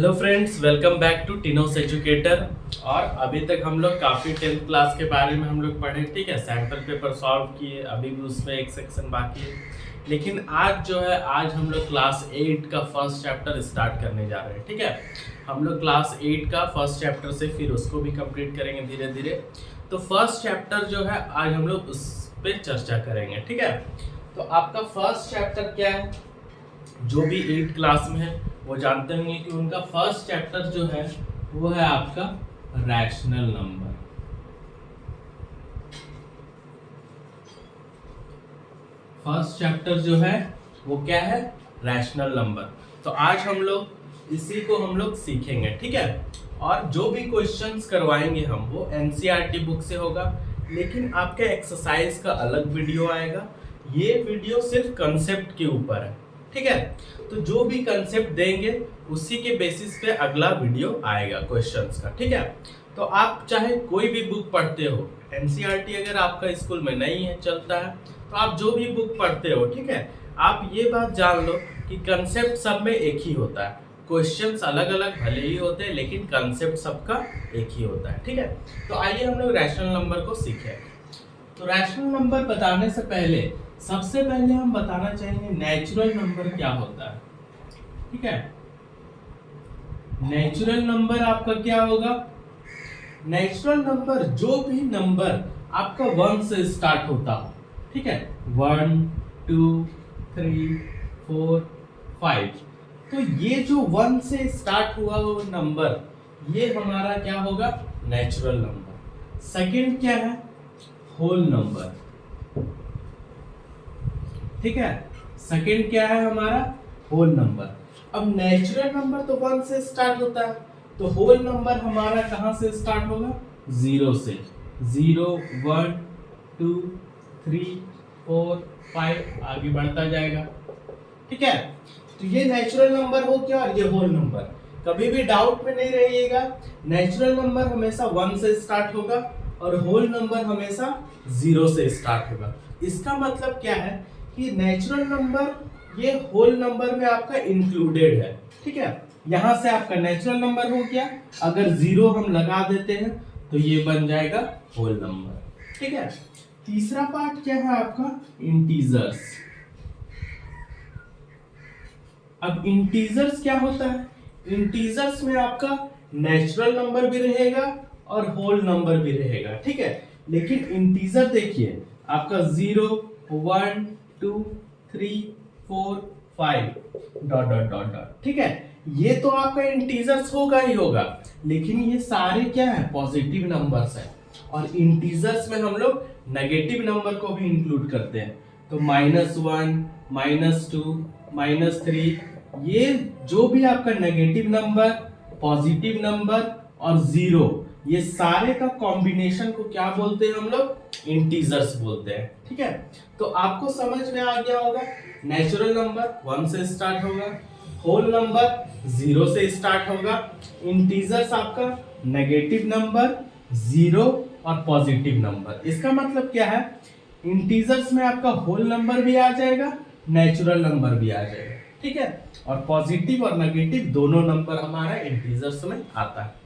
Hello friends, welcome back to Tinos Educator. और अभी तक हम लोग काफ़ी 10th क्लास के बारे में हम लोग पढ़े, ठीक है। सैम्पल पेपर सॉल्व किए, अभी भी उसमें एक सेक्शन बाकी है। लेकिन आज जो है, आज हम लोग क्लास 8 का फर्स्ट चैप्टर स्टार्ट करने जा रहे हैं, ठीक है। हम लोग क्लास 8 का फर्स्ट चैप्टर से फिर उसको भी कंप्लीट करेंगे धीरे धीरे। तो फर्स्ट चैप्टर जो है आज हम लोग उस पर चर्चा करेंगे, ठीक है। तो आपका फर्स्ट चैप्टर क्या है? जो भी 8 क्लास में है वो जानते होंगे कि उनका फर्स्ट चैप्टर जो है वो है आपका रैशनल नंबर। फर्स्ट चैप्टर जो है वो क्या है? Rational number. तो आज हम लोग इसी को हम लोग सीखेंगे, ठीक है। और जो भी क्वेश्चंस करवाएंगे हम वो एनसीईआरटी बुक से होगा, लेकिन आपके एक्सरसाइज का अलग वीडियो आएगा। ये वीडियो सिर्फ कंसेप्ट के ऊपर है, ठीक है। तो जो भी कंसेप्ट देंगे उसी के बेसिस पे अगला वीडियो आएगा क्वेश्चंस का, ठीक है। तो आप चाहे कोई भी बुक पढ़ते हो, एनसीईआरटी अगर आपका स्कूल में नहीं है, चलता है, तो आप जो भी बुक पढ़ते हो, ठीक है, आप ये बात जान लो कि कंसेप्ट सब में एक ही होता है। क्वेश्चंस अलग अलग भले ही होते हैं, लेकिन कंसेप्ट सबका एक ही होता है, ठीक है। तो आइए हम लोग रैशनल नंबर को सीखें। तो रैशनल नंबर बताने से पहले सबसे पहले हम बताना चाहेंगे नेचुरल नंबर क्या होता है, ठीक है। नेचुरल नंबर आपका क्या होगा? नेचुरल नंबर जो भी नंबर आपका 1 से स्टार्ट होता हो, ठीक है, 1 2 3 4 5। तो ये जो 1 से स्टार्ट हुआ वो नंबर, ये हमारा क्या होगा? Natural number. सेकंड क्या है? होल नंबर, ठीक है। सेकंड क्या है हमारा? Whole number. अब नेचुरल नंबर तो 1 से स्टार्ट होता है, तो होल नंबर हमारा कहां से स्टार्ट होगा? 0 से। 0 1 2 3 4 5 आगे बढ़ता जाएगा, ठीक है। तो ये नेचुरल नंबर हो गया और ये होल नंबर। कभी भी डाउट में नहीं रहिएगा, नेचुरल नंबर हमेशा 1 से स्टार्ट होगा और होल नंबर हमेशा 0 से स्टार्ट होगा। इसका मतलब क्या है कि नेचुरल नंबर ये होल नंबर में आपका इंक्लूडेड है, ठीक है। यहां से आपका नेचुरल नंबर हो गया, अगर 0 हम लगा देते हैं तो ये बन जाएगा होल नंबर, ठीक है। तीसरा पार्ट क्या है आपका? इंटीजर्स। अब इंटीजर्स क्या होता है? इंटीजर्स में आपका नेचुरल नंबर भी रहेगा और होल नंबर भी रहेगा, ठीक है। लेकिन इंटीजर देखिए आपका 0 1 2 3 4 5 डॉट डॉट डॉट डॉट, ठीक है। ये तो आपका इंटीजर्स होगा ही होगा, लेकिन ये सारे क्या है? पॉजिटिव नंबर्स है। और इंटीजर्स में हम लोग नेगेटिव नंबर को भी इंक्लूड करते हैं। तो -1 -2 -3, ये जो भी आपका नेगेटिव नंबर, पॉजिटिव नंबर और 0, ये सारे का कॉम्बिनेशन को क्या बोलते हैं हम लोग? इंटीजर्स बोलते हैं, ठीक है। तो आपको समझ में आ गया होगा, नेचुरल नंबर 1 से स्टार्ट होगा, होल नंबर 0 से स्टार्ट होगा, इंटीजर्स आपका नेगेटिव नंबर, 0 और पॉजिटिव नंबर। इसका मतलब क्या है? इंटीजर्स में आपका होल नंबर भी आ जाएगा, नेचुरल नंबर भी आ जाएगा, ठीक है। और पॉजिटिव और नेगेटिव दोनों नंबर हमारा इंटीजर्स में आता है।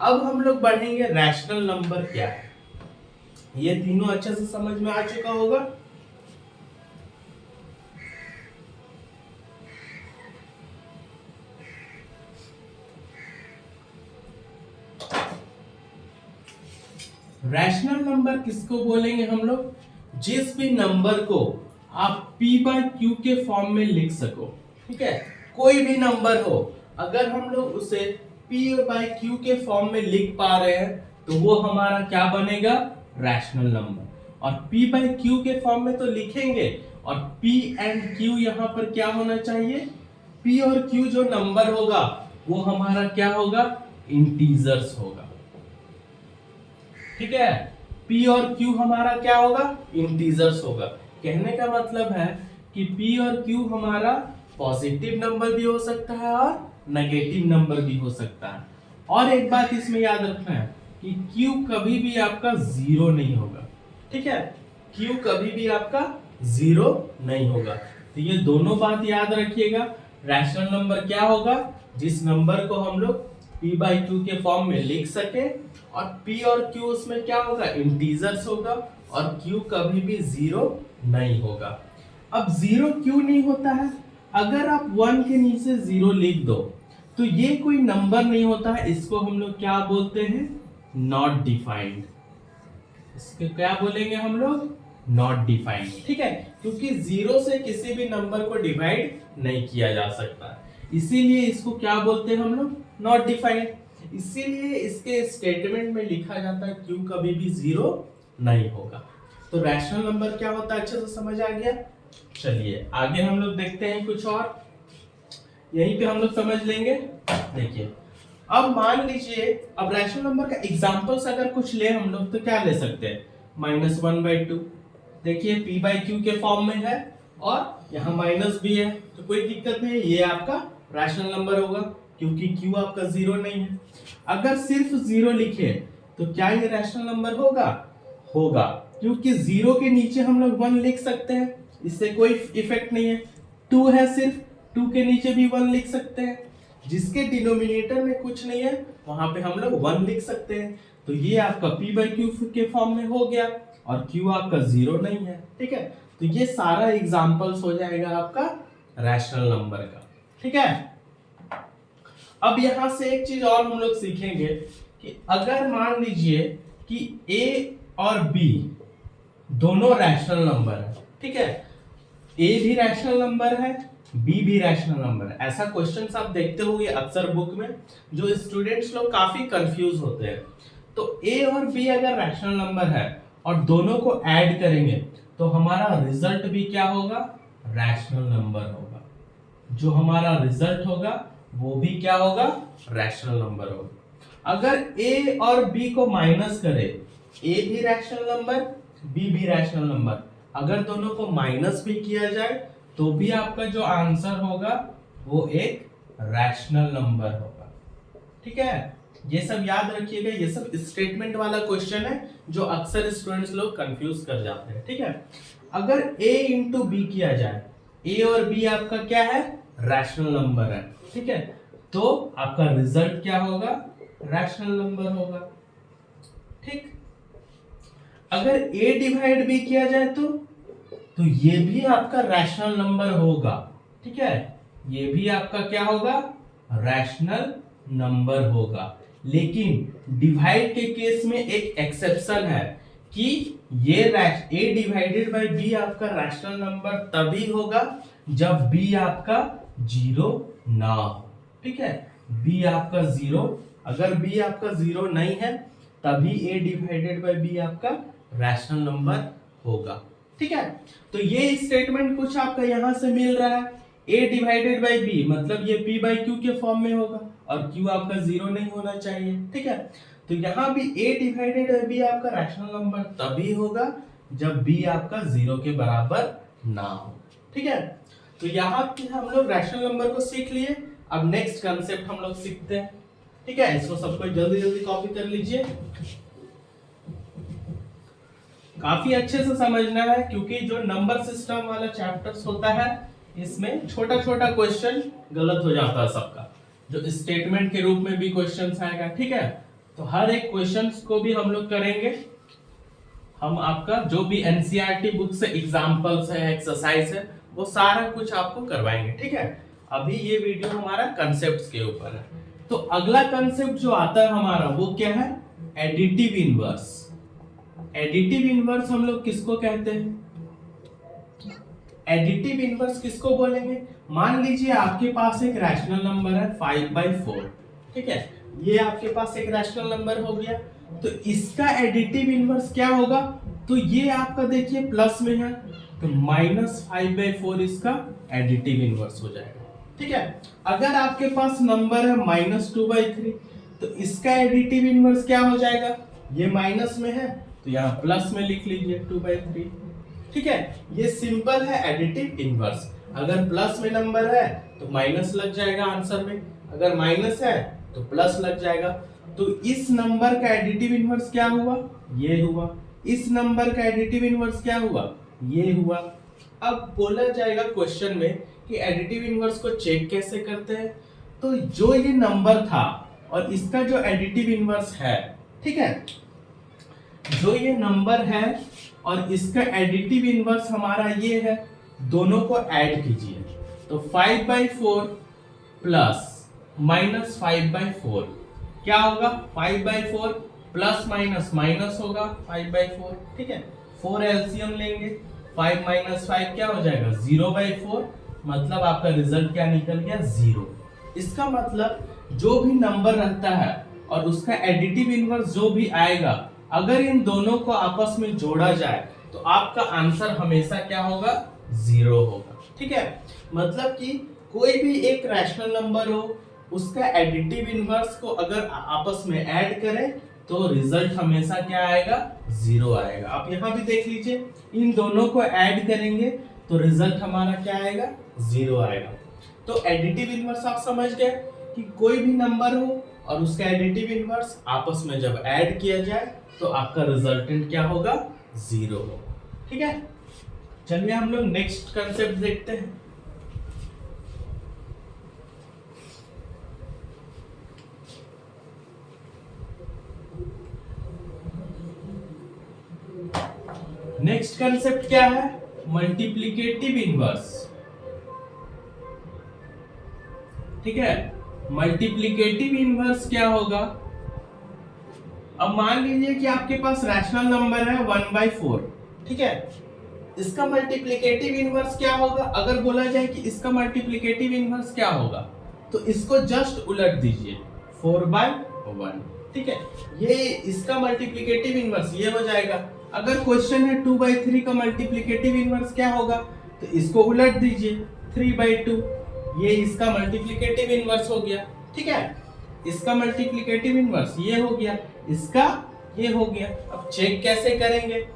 अब हम लोग बढ़ेंगे रैशनल नंबर क्या है। ये तीनों अच्छे से समझ में आ चुका होगा। रैशनल नंबर किसको बोलेंगे हम लोग? जिस भी नंबर को आप p/q के फॉर्म में लिख सको, ठीक है। कोई भी नंबर हो, अगर हम लोग उसे p/q के फॉर्म में लिख पा रहे हैं तो वो हमारा क्या बनेगा? Rational number. और p/q के फॉर्म में तो लिखेंगे, और p एंड q यहां पर क्या होना चाहिए? p और q जो नंबर होगा वो हमारा क्या होगा? इंटीजर्स होगा, ठीक है। p और q हमारा क्या होगा? इंटीजर्स होगा। कहने का मतलब है कि p और q हमारा पॉजिटिव नंबर भी हो सकता है और नेगेटिव नंबर भी हो सकता है। और एक बात इसमें याद रखना है कि q कभी भी आपका 0 नहीं होगा, ठीक है। q कभी भी आपका 0 नहीं होगा। तो ये दोनों बात याद रखिएगा। रैशनल नंबर क्या होगा? जिस नंबर को हम लोग p बाई क्यू के फॉर्म में लिख सके, और p और q उसमें क्या होगा, इंटीजर्स होगा, और q कभी भी जीरो नहीं होगा। अब जीरो क्यों नहीं होता है? अगर आप 1 के नीचे जीरो लिख दो तो ये कोई नंबर नहीं होता है, इसको हम लोग क्या बोलते हैं, नॉट डिफाइंड। इसके क्या बोलेंगे हम लोग, नॉट डिफाइंड, ठीक है, क्योंकि जीरो से किसी भी नंबर को डिवाइड नहीं किया जा सकता, इसीलिए इसको क्या बोलते हैं हम लोग, नॉट डिफाइंड। इसीलिए इसके स्टेटमेंट में लिखा जाता है क्यू कभी भी जीरो नहीं होगा। तो रैशनल नंबर क्या होता है, अच्छे से समझ आ गया। चलिए आगे हम लोग देखते हैं कुछ और, यहीं पे हम लोग समझ लेंगे। देखिए अब मान लीजिए, अब रैशनल नंबर का एग्जांपल्स अगर कुछ ले हम लोग तो क्या ले सकते हैं, -1/2। देखिए p बाई क्यू के फॉर्म में है और यहाँ माइनस भी है, तो कोई दिक्कत नहीं, ये आपका रैशनल नंबर होगा क्योंकि q आपका जीरो नहीं है। अगर सिर्फ जीरो लिखे तो क्या ये रैशनल नंबर होगा, होगा, क्योंकि जीरो के नीचे हम लोग 1 लिख सकते हैं, इससे कोई इफेक्ट नहीं है। 2 है सिर्फ, 2 के नीचे भी 1 लिख सकते हैं, जिसके डिनोमिनेटर में कुछ नहीं है वहां पे हम लोग 1 लिख सकते हैं। तो ये आपका p बाई क्यू के फॉर्म में हो गया, और q आपका जीरो नहीं है, ठीक है। तो ये सारा एग्जांपल्स हो जाएगा आपका रैशनल नंबर का, ठीक है। अब यहां से एक चीज और हम लोग सीखेंगे कि अगर मान लीजिए कि a और b दोनों रैशनल नंबर है, ठीक है, a भी रैशनल नंबर है, b भी रैशनल नंबर है। ऐसा क्वेश्चन आप देखते होंगे अक्सर बुक में, जो स्टूडेंट्स लोग काफी कंफ्यूज होते हैं। तो a और b अगर रैशनल नंबर है और दोनों को ऐड करेंगे तो हमारा रिजल्ट भी क्या होगा, रैशनल नंबर होगा। जो हमारा रिजल्ट होगा वो भी क्या होगा, रैशनल नंबर होगा। अगर a और b को माइनस करें, a भी रैशनल नंबर, b भी रैशनल नंबर, अगर दोनों को माइनस भी किया जाए तो भी आपका जो आंसर होगा वो एक रैशनल नंबर होगा, ठीक है। ये सब याद रखिएगा, ये सब स्टेटमेंट वाला क्वेश्चन है जो अक्सर स्टूडेंट्स लोग कंफ्यूज कर जाते हैं, ठीक है। अगर a इंटू बी किया जाए, a और b आपका क्या है, रैशनल नंबर है, ठीक है, तो आपका रिजल्ट क्या होगा, रैशनल नंबर होगा, ठीक। अगर a डिवाइड b किया जाए तो ये भी आपका रैशनल नंबर होगा, ठीक है, ये भी आपका क्या होगा, रैशनल नंबर होगा। लेकिन डिवाइड के केस में एक एक्सेप्शन है कि ये a डिवाइडेड बाय b आपका रैशनल नंबर तभी होगा जब b आपका जीरो ना हो, ठीक है। b आपका जीरो, अगर b आपका जीरो नहीं है तभी a डिवाइडेड बाय b आपका रैशनल नंबर होगा, ठीक है। तो ये स्टेटमेंट कुछ आपका यहां से मिल रहा है, a डिवाइडेड बाय b मतलब ये p बाई q के फॉर्म में होगा और q आपका जीरो नहीं होना चाहिए, ठीक है। तो यहाँ भी a डिवाइडेड बाय b आपका रैशनल नंबर तभी होगा जब b आपका जीरो के बराबर ना हो, ठीक है। तो यहाँ हम लोग रैशनल नंबर को सीख लिए। अब नेक्स्ट कंसेप्ट हम लोग सीखते हैं, ठीक है। इसको सबको जल्दी जल्दी कॉपी कर लीजिए, काफी अच्छे से समझना है क्योंकि जो नंबर सिस्टम वाला चैप्टर्स होता है इसमें छोटा छोटा क्वेश्चन गलत हो जाता है सबका, जो स्टेटमेंट के रूप में भी क्वेश्चन आएगा, ठीक है। तो हर एक क्वेश्चन को भी हम लोग करेंगे, हम आपका जो भी एनसीईआरटी बुक से एग्जांपल्स है, एक्सरसाइज है, वो सारा कुछ आपको करवाएंगे, ठीक है। अभी ये वीडियो हमारा कंसेप्ट्स के ऊपर है। तो अगला कंसेप्ट जो आता है हमारा वो क्या है, एडिटिव इनवर्स। एडिटिव इनवर्स हम लोग किसको कहते हैं, एडिटिव इनवर्स किसको बोलेंगे। मान लीजिए आपके पास एक रैशनल नंबर है 5/4, ठीक है, ये आपके पास एक रैशनल नंबर हो गया, तो इसका एडिटिव इनवर्स क्या होगा, तो ये आपका देखिए प्लस में है तो -5/4 इसका एडिटिव इनवर्स हो जाएगा, ठीक है। अगर आपके पास नंबर है -2/3 तो इसका एडिटिव इनवर्स क्या हो जाएगा, ये माइनस में है तो यहाँ प्लस में लिख लीजिए 2/3, ठीक है। ये सिंपल है एडिटिव इनवर्स। अगर प्लस में नंबर है तो माइनस लग जाएगा आंसर में, अगर माइनस है तो प्लस लग जाएगा। तो इस नंबर का एडिटिव इनवर्स क्या हुआ, ये हुआ। इस नंबर का एडिटिव इनवर्स क्या हुआ, ये हुआ। अब बोला जाएगा क्वेश्चन में कि एडिटिव इनवर्स को चेक कैसे करते हैं, तो जो ये नंबर था और इसका जो एडिटिव इनवर्स है, ठीक है, जो ये नंबर है और इसका एडिटिव इनवर्स हमारा ये है, दोनों को ऐड कीजिए तो 5/4 प्लस माइनस 5/4 क्या होगा, 5/4 प्लस माइनस माइनस होगा 5/4, ठीक है। 4 एलसीएम लेंगे, 5 माइनस 5 क्या हो जाएगा 0/4, मतलब आपका रिजल्ट क्या निकल गया 0। इसका मतलब जो भी नंबर रहता है और उसका एडिटिव इनवर्स जो भी आएगा, अगर इन दोनों को आपस में जोड़ा जाए तो आपका आंसर हमेशा क्या होगा 0 होगा, ठीक है। मतलब कि कोई भी एक रैशनल नंबर हो, उसका एडिटिव इनवर्स को अगर आपस में ऐड करें तो रिजल्ट हमेशा क्या आएगा 0 आएगा। आप यहाँ भी देख लीजिए, इन दोनों को ऐड करेंगे तो रिजल्ट हमारा क्या आएगा 0 आएगा। तो एडिटिव इनवर्स आप समझ गए कि कोई भी नंबर हो और उसका एडिटिव इनवर्स आपस में जब ऐड किया जाए तो आपका रिजल्टेंट क्या होगा 0 होगा, ठीक है। चलिए हम लोग नेक्स्ट कंसेप्ट देखते हैं। नेक्स्ट कंसेप्ट क्या है, मल्टीप्लिकेटिव इनवर्स, ठीक है। मल्टीप्लिकेटिव इनवर्स क्या होगा, अब मान लीजिए कि आपके पास रैशनल नंबर है 1/4, ठीक है। इसका मल्टीप्लिकेटिव इनवर्स क्या होगा, अगर बोला जाए कि इसका मल्टीप्लिकेटिव इनवर्स क्या होगा तो इसको जस्ट उलट दीजिए 4/1, ठीक है। ये इसका मल्टीप्लिकेटिव इनवर्स ये हो जाएगा। अगर क्वेश्चन है 2/3 का मल्टीप्लिकेटिव इनवर्स क्या होगा तो इसको उलट दीजिए 3/2, ये इसका मल्टीप्लिकेटिव इनवर्स हो गया, ठीक है। इसका मल्टीप्लिकेटिव इनवर्स ये हो गया, इसका ये हो गया। अब चेक कैसे करेंगे,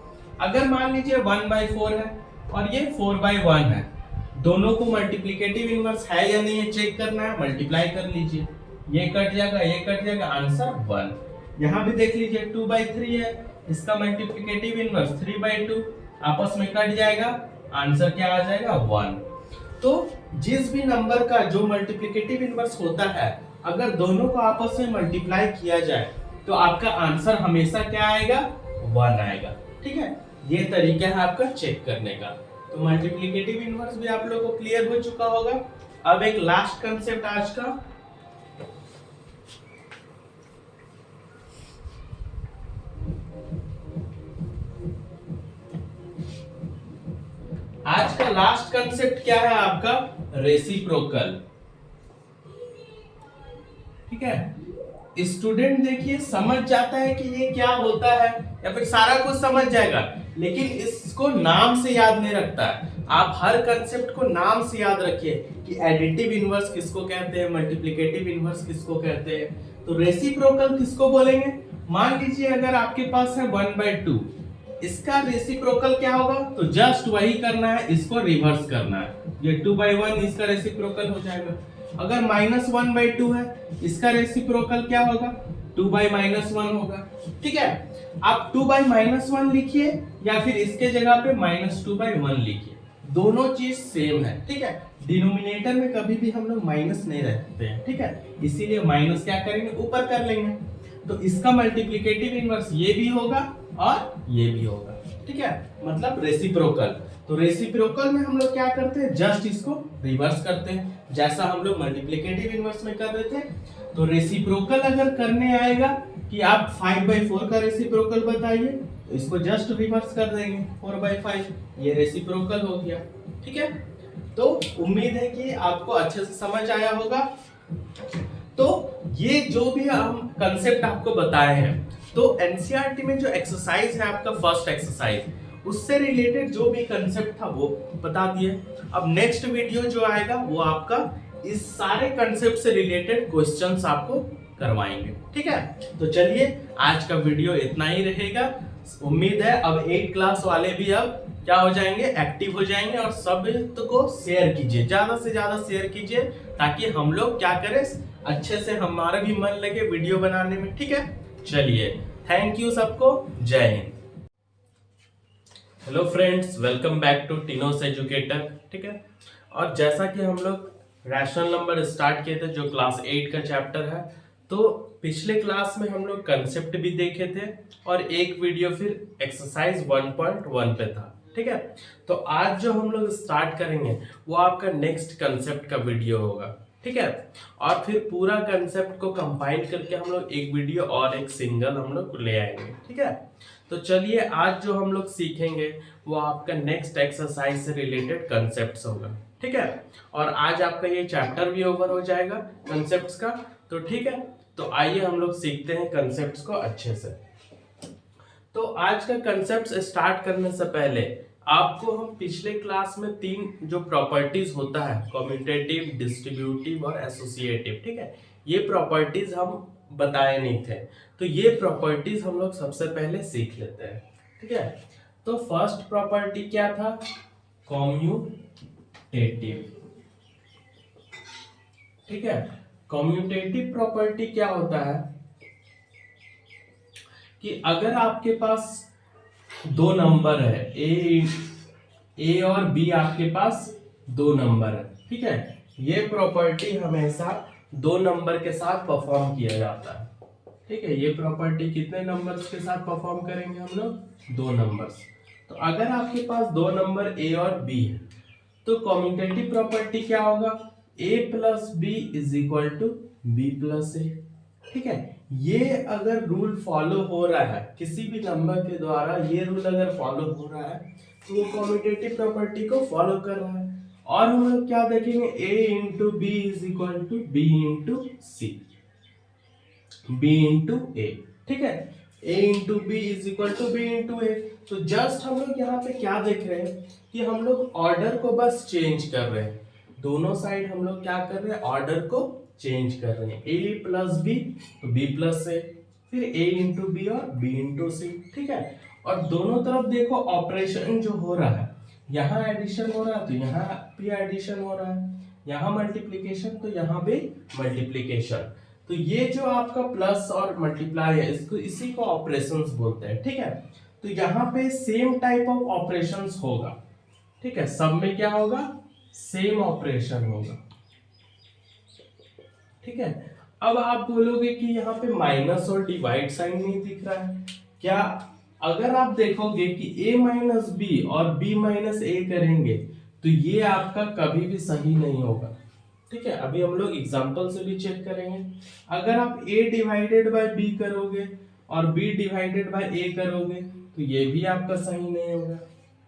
अगर मान लीजिए 1/4 है और ये 4/1 है, दोनों को मल्टीप्लिकेटिव इनवर्स है या नहीं है चेक करना है, मल्टीप्लाई कर लीजिए, ये कट जाएगा ये कट जाएगा, आंसर 1। यहाँ भी देख लीजिए 2/3 है, इसका मल्टीप्लिकेटिव इनवर्स 3/2, आपस में कट जाएगा, आंसर क्या आ जाएगा 1। तो जिस भी नंबर का जो मल्टीप्लिकेटिव इनवर्स होता है, अगर दोनों को आपस में मल्टीप्लाई किया जाए तो आपका आंसर हमेशा क्या आएगा 1 आएगा, ठीक है। ये तरीका है आपका चेक करने का। तो मल्टीप्लिकेटिव इनवर्स भी आप लोगों को क्लियर हो चुका होगा। अब एक लास्ट कंसेप्ट आज का, आज का लास्ट कंसेप्ट क्या है आपका, रेसिप्रोकल, ठीक है। स्टूडेंट देखिए समझ जाता है कि ये क्या होता है या फिर सारा कुछ समझ जाएगा, लेकिन इसको नाम से याद नहीं रखता है। आप हर कंसेप्ट को नाम से याद रखिए कि एडिटिव इनवर्स किसको कहते हैं, मल्टीप्लिकेटिव इनवर्स किसको कहते हैं, तो रेसिप्रोकल किसको बोलेंगे। मान लीजिए अगर आपके पास है 1/2, इसका रेसिप्रोकल क्या होगा, तो जस्ट वही करना है, इसको रिवर्स करना है, ये 2/1 इसका रेसिप्रोकल हो जाएगा। अगर -1/2 है, इसका रेसिप्रोकल क्या होगा 2/-1 होगा, ठीक है। आप 2/-1 लिखिए या फिर इसके जगह पे -2/1 लिखिए, दोनों चीज सेम है, ठीक है। डिनोमिनेटर में कभी भी हम लोग माइनस नहीं रखते हैं, ठीक है, इसीलिए माइनस क्या करेंगे ऊपर कर लेंगे। तो इसका मल्टीप्लिकेटिव इनवर्स ये भी होगा और ये भी होगा, ठीक है, मतलब रेसिप्रोकल। तो रेसिप्रोकल में हम लोग क्या करते हैं, जस्ट इसको रिवर्स करते हैं, जैसा हम लोग मल्टीप्लिकेटिव इनवर्स में कर रहे थे। तो रेसिप्रोकल अगर करने आएगा कि आप 5/4 का रेसिप्रोकल बताइए, तो इसको जस्ट रिवर्स कर देंगे 4/5, ये रेसिप्रोकल हो गया, ठीक है। तो उम्मीद है कि आपको अच्छे से समझ आया होगा। तो ये जो भी हम कंसेप्ट आपको बताए हैं, तो एनसीईआरटी में जो एक्सरसाइज है आपका फर्स्ट एक्सरसाइज, उससे रिलेटेड जो भी कंसेप्ट था वो बता दिए। अब नेक्स्ट वीडियो जो आएगा वो आपका इस सारे कंसेप्ट से रिलेटेड क्वेश्चंस आपको करवाएंगे, ठीक है। तो चलिए आज का वीडियो इतना ही रहेगा। उम्मीद है अब 8 क्लास वाले भी अब क्या हो जाएंगे, एक्टिव हो जाएंगे, और सब को शेयर कीजिए, ज्यादा से ज्यादा शेयर कीजिए, ताकि हम लोग क्या करें, अच्छे से हमारा भी मन लगे वीडियो बनाने में, ठीक है। चलिए, थैंक यू सबको, जय Hind. Hello friends, welcome back to Tinos Educator, ठीक है। और जैसा कि हम लोग रैशनल नंबर स्टार्ट किए थे जो क्लास 8 का चैप्टर है। तो पिछले क्लास में हम लोग कंसेप्ट भी देखे थे और एक वीडियो फिर एक्सरसाइज 1.1 पे था। ठीक है, तो आज जो हम लोग स्टार्ट करेंगे वो आपका नेक्स्ट कंसेप्ट का वीडियो होगा। ठीक है, और फिर पूरा कंसेप्ट को कंबाइन करके हम लोग एक वीडियो और एक सिंगल हम लोग ले आएंगे। ठीक है, तो चलिए आज जो हम लोग सीखेंगे वो आपका नेक्स्ट एक्सरसाइज से रिलेटेड कंसेप्ट्स होगा। ठीक है, और आज आपका ये चैप्टर भी ओवर हो जाएगा कंसेप्ट्स का। तो ठीक है, तो आइए हम लोग सीखते हैं कंसेप्ट्स को अच्छे से। तो आज का कंसेप्ट स्टार्ट करने से पहले आपको हम पिछले क्लास में 3 जो प्रॉपर्टीज होता है, कम्यूटेटिव, डिस्ट्रीब्यूटिव और एसोसिएटिव, ठीक है, ये प्रॉपर्टीज हम बताए नहीं थे। तो ये प्रॉपर्टीज हम लोग सबसे पहले सीख लेते हैं। ठीक है, तो फर्स्ट प्रॉपर्टी क्या था? कम्यूटेटिव। ठीक है, कम्यूटेटिव प्रॉपर्टी क्या होता है कि अगर आपके पास दो नंबर है, ए और बी, आपके पास दो नंबर है। ठीक है, ये प्रॉपर्टी हमेशा दो नंबर के साथ परफॉर्म किया जाता है। ठीक है, ये प्रॉपर्टी कितने नंबर्स के साथ परफॉर्म करेंगे हम लोग? दो नंबर्स। तो अगर आपके पास दो नंबर ए और बी है तो कम्यूटेटिव प्रॉपर्टी क्या होगा? A plus B is equal to B plus A. ठीक है, ये अगर रूल फॉलो हो रहा है किसी भी नंबर के द्वारा, ये रूल अगर फॉलो हो रहा है तो वो कम्यूटेटिव प्रॉपर्टी को फॉलो कर रहा है। और हम लोग क्या देखेंगे? a into B is equal to B into C, B into A. ठीक है, a into B is equal to B into A. तो जस्ट हम लोग यहाँ पे क्या देख रहे हैं कि हम लोग ऑर्डर को बस चेंज कर रहे हैं। दोनों साइड हम लोग क्या कर रहे हैं? ऑर्डर को चेंज कर रहे हैं। a प्लस बी तो b प्लस ए, फिर a इंटू बी और b इंटू सी। ठीक है, और दोनों तरफ देखो ऑपरेशन जो हो रहा है, यहाँ एडिशन हो रहा है तो यहाँ भी एडिशन हो रहा है, यहाँ मल्टीप्लीकेशन तो यहाँ भी मल्टीप्लीकेशन। तो ये जो आपका प्लस और मल्टीप्लाई है, इसको इसी को ऑपरेशंस बोलते हैं। ठीक है, तो यहाँ पे सेम टाइप ऑफ ऑपरेशंस होगा। ठीक है, सब में क्या होगा? सेम ऑपरेशन होगा। ठीक है, अब आप बोलोगे कि यहाँ पे माइनस और डिवाइड साइन नहीं दिख रहा है क्या? अगर आप देखोगे कि a माइनस बी और b माइनस ए करेंगे तो ये आपका कभी भी सही नहीं होगा। ठीक है, अभी हम लोग एग्जांपल से भी चेक करेंगे। अगर आप a डिवाइडेड बाय b करोगे और b डिवाइडेड बाय a करोगे तो ये भी आपका सही नहीं होगा।